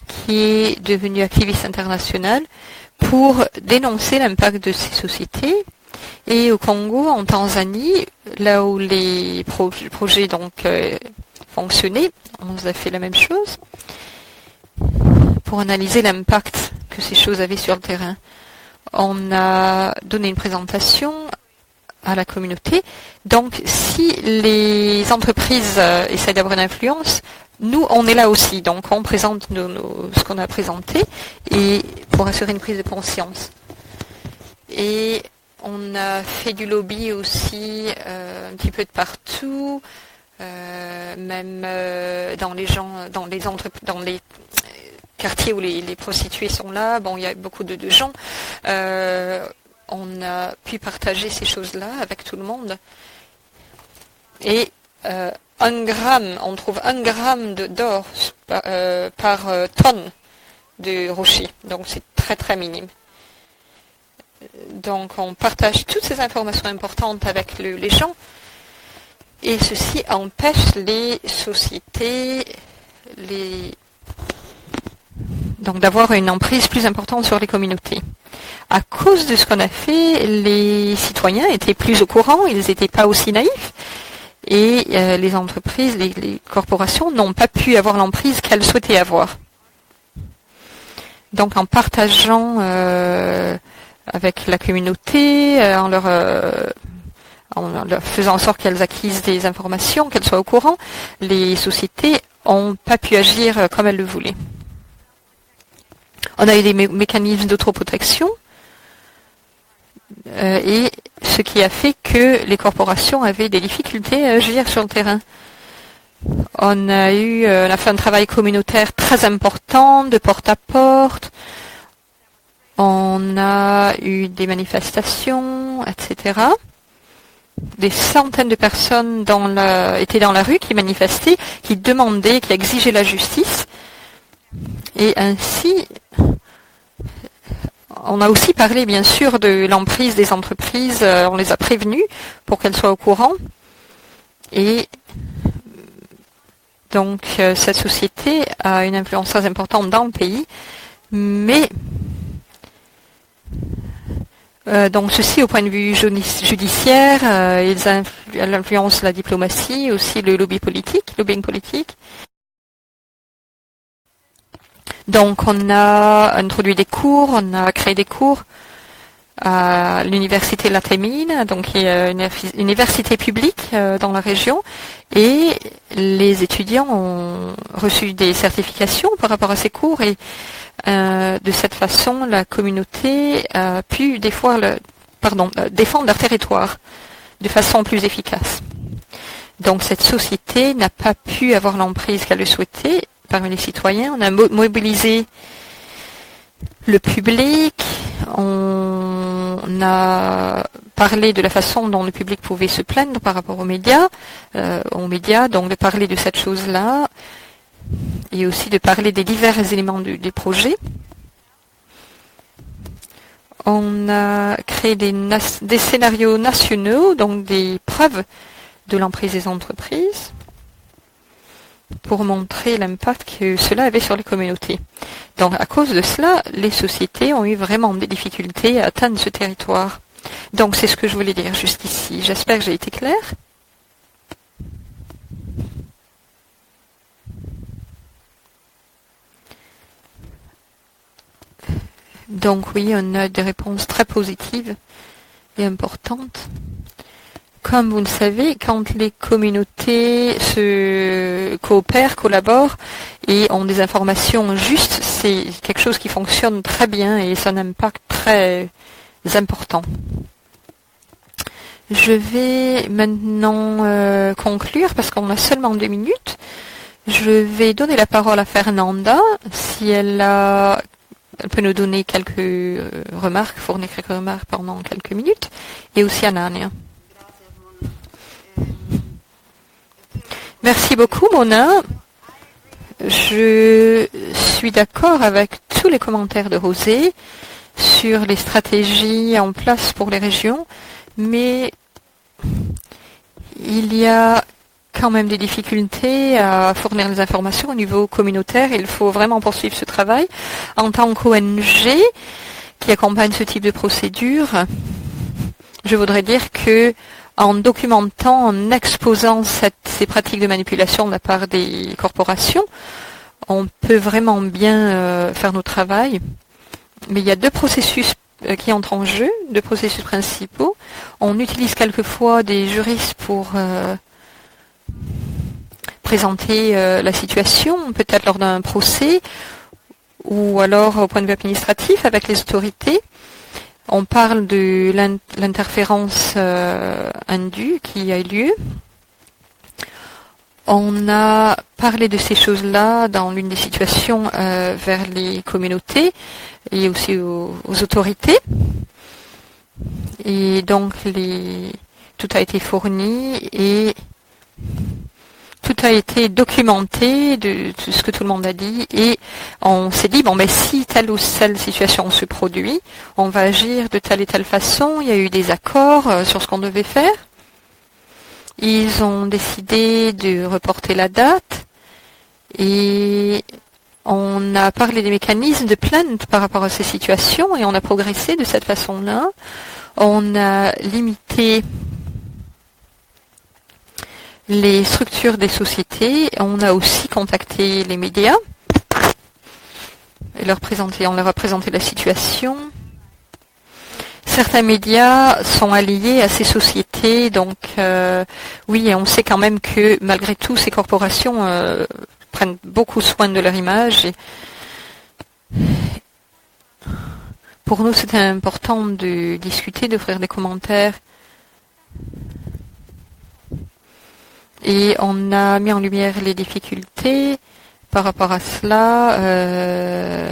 qui est devenu activiste international pour dénoncer l'impact de ces sociétés. Et au Congo, en Tanzanie, là où les projets fonctionnaient, on a fait la même chose pour analyser l'impact que ces choses avaient sur le terrain. On a donné une présentation à la communauté. Donc, si les entreprises essaient d'avoir une influence, nous, on est là aussi. Donc, on présente ce qu'on a présenté et pour assurer une prise de conscience. Et on a fait du lobby aussi un petit peu de partout, même dans les quartiers où les prostituées sont là. Bon, il y a beaucoup de gens. On a pu partager ces choses-là avec tout le monde. Et on trouve 1 gramme d'or par tonne de rocher. Donc c'est très très minime. Donc on partage toutes ces informations importantes avec les gens. Et ceci empêche les sociétés d'avoir une emprise plus importante sur les communautés. À cause de ce qu'on a fait, les citoyens étaient plus au courant, ils n'étaient pas aussi naïfs. Et les entreprises, les corporations n'ont pas pu avoir l'emprise qu'elles souhaitaient avoir. Donc en partageant avec la communauté, en leur faisant en sorte qu'elles acquisent des informations, qu'elles soient au courant, les sociétés n'ont pas pu agir comme elles le voulaient. On a eu des mécanismes d'autoprotection et ce qui a fait que les corporations avaient des difficultés à agir sur le terrain. On a fait un travail communautaire très important, de porte à porte. On a eu des manifestations, etc. Des centaines de personnes étaient dans la rue, qui manifestaient, qui demandaient, qui exigeaient la justice. Et ainsi, on a aussi parlé, bien sûr, de l'emprise des entreprises. On les a prévenus pour qu'elles soient au courant. Et donc, cette société a une influence très importante dans le pays. Mais, donc, ceci, au point de vue judiciaire, elle influence la diplomatie, aussi le lobbying politique. Donc, on a introduit des cours, on a créé des cours à l'université Latemine, donc qui est une université publique dans la région, et les étudiants ont reçu des certifications par rapport à ces cours, et de cette façon, la communauté a pu défendre leur territoire de façon plus efficace. Donc, cette société n'a pas pu avoir l'emprise qu'elle le souhaitait parmi les citoyens. On a mobilisé le public, on a parlé de la façon dont le public pouvait se plaindre par rapport aux médias, donc de parler de cette chose-là, et aussi de parler des divers éléments des projets. On a créé des scénarios nationaux, donc des preuves de l'emprise des entreprises, pour montrer l'impact que cela avait sur les communautés. Donc, à cause de cela, les sociétés ont eu vraiment des difficultés à atteindre ce territoire. Donc, c'est ce que je voulais dire jusqu'ici. J'espère que j'ai été claire. Donc, oui, on a des réponses très positives et importantes. comme vous le savez, quand les communautés se coopèrent, collaborent et ont des informations justes, c'est quelque chose qui fonctionne très bien et ça a un impact très important. Je vais maintenant conclure parce qu'on a seulement 2 minutes. Je vais donner la parole à Fernanda si elle peut nous donner quelques remarques, fournir quelques remarques pendant quelques minutes, et aussi à Nania. Merci beaucoup, Mona. Je suis d'accord avec tous les commentaires de Rosé sur les stratégies en place pour les régions, mais il y a quand même des difficultés à fournir les informations au niveau communautaire. Il faut vraiment poursuivre ce travail. En tant qu'ONG qui accompagne ce type de procédure, je voudrais dire que en documentant, en exposant ces pratiques de manipulation de la part des corporations, on peut vraiment bien faire notre travail. Mais il y a 2 processus qui entrent en jeu, 2 processus principaux. On utilise quelquefois des juristes pour présenter la situation, peut-être lors d'un procès, ou alors au point de vue administratif avec les autorités. On parle de l'interférence indue qui a eu lieu. On a parlé de ces choses-là dans l'une des situations vers les communautés et aussi aux autorités. Et donc, tout a été fourni et tout a été documenté de ce que tout le monde a dit. Et on s'est dit, si telle ou telle situation se produit, on va agir de telle et telle façon. Il y a eu des accords sur ce qu'on devait faire. Ils ont décidé de reporter la date et on a parlé des mécanismes de plainte par rapport à ces situations et on a progressé de cette façon-là. On a limité les structures des sociétés. On a aussi contacté les médias et on leur a présenté la situation. Certains médias sont alliés à ces sociétés, donc oui, on sait quand même que malgré tout, ces corporations prennent beaucoup soin de leur image. Et pour nous, c'était important de discuter, d'offrir des commentaires. Et on a mis en lumière les difficultés par rapport à cela,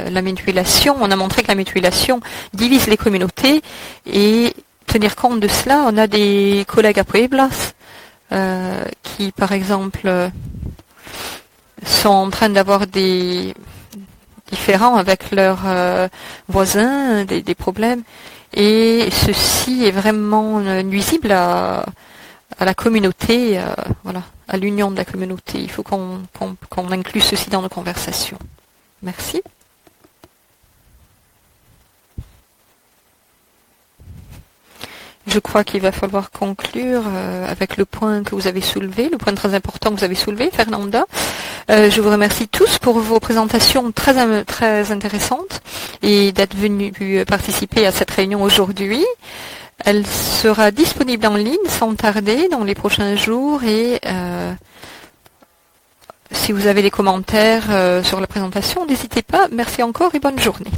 la manipulation. On a montré que la manipulation divise les communautés et tenir compte de cela. On a des collègues à Pueblas qui, par exemple, sont en train d'avoir des différends avec leurs voisins, des problèmes. Et ceci est vraiment nuisible à la communauté, à l'union de la communauté. Il faut qu'on inclue ceci dans nos conversations. Merci. Je crois qu'il va falloir conclure avec le point que vous avez soulevé, le point très important que vous avez soulevé, Fernanda. Je vous remercie tous pour vos présentations très intéressantes et d'être venus participer à cette réunion aujourd'hui. Elle sera disponible en ligne sans tarder dans les prochains jours et si vous avez des commentaires sur la présentation, n'hésitez pas. Merci encore et bonne journée.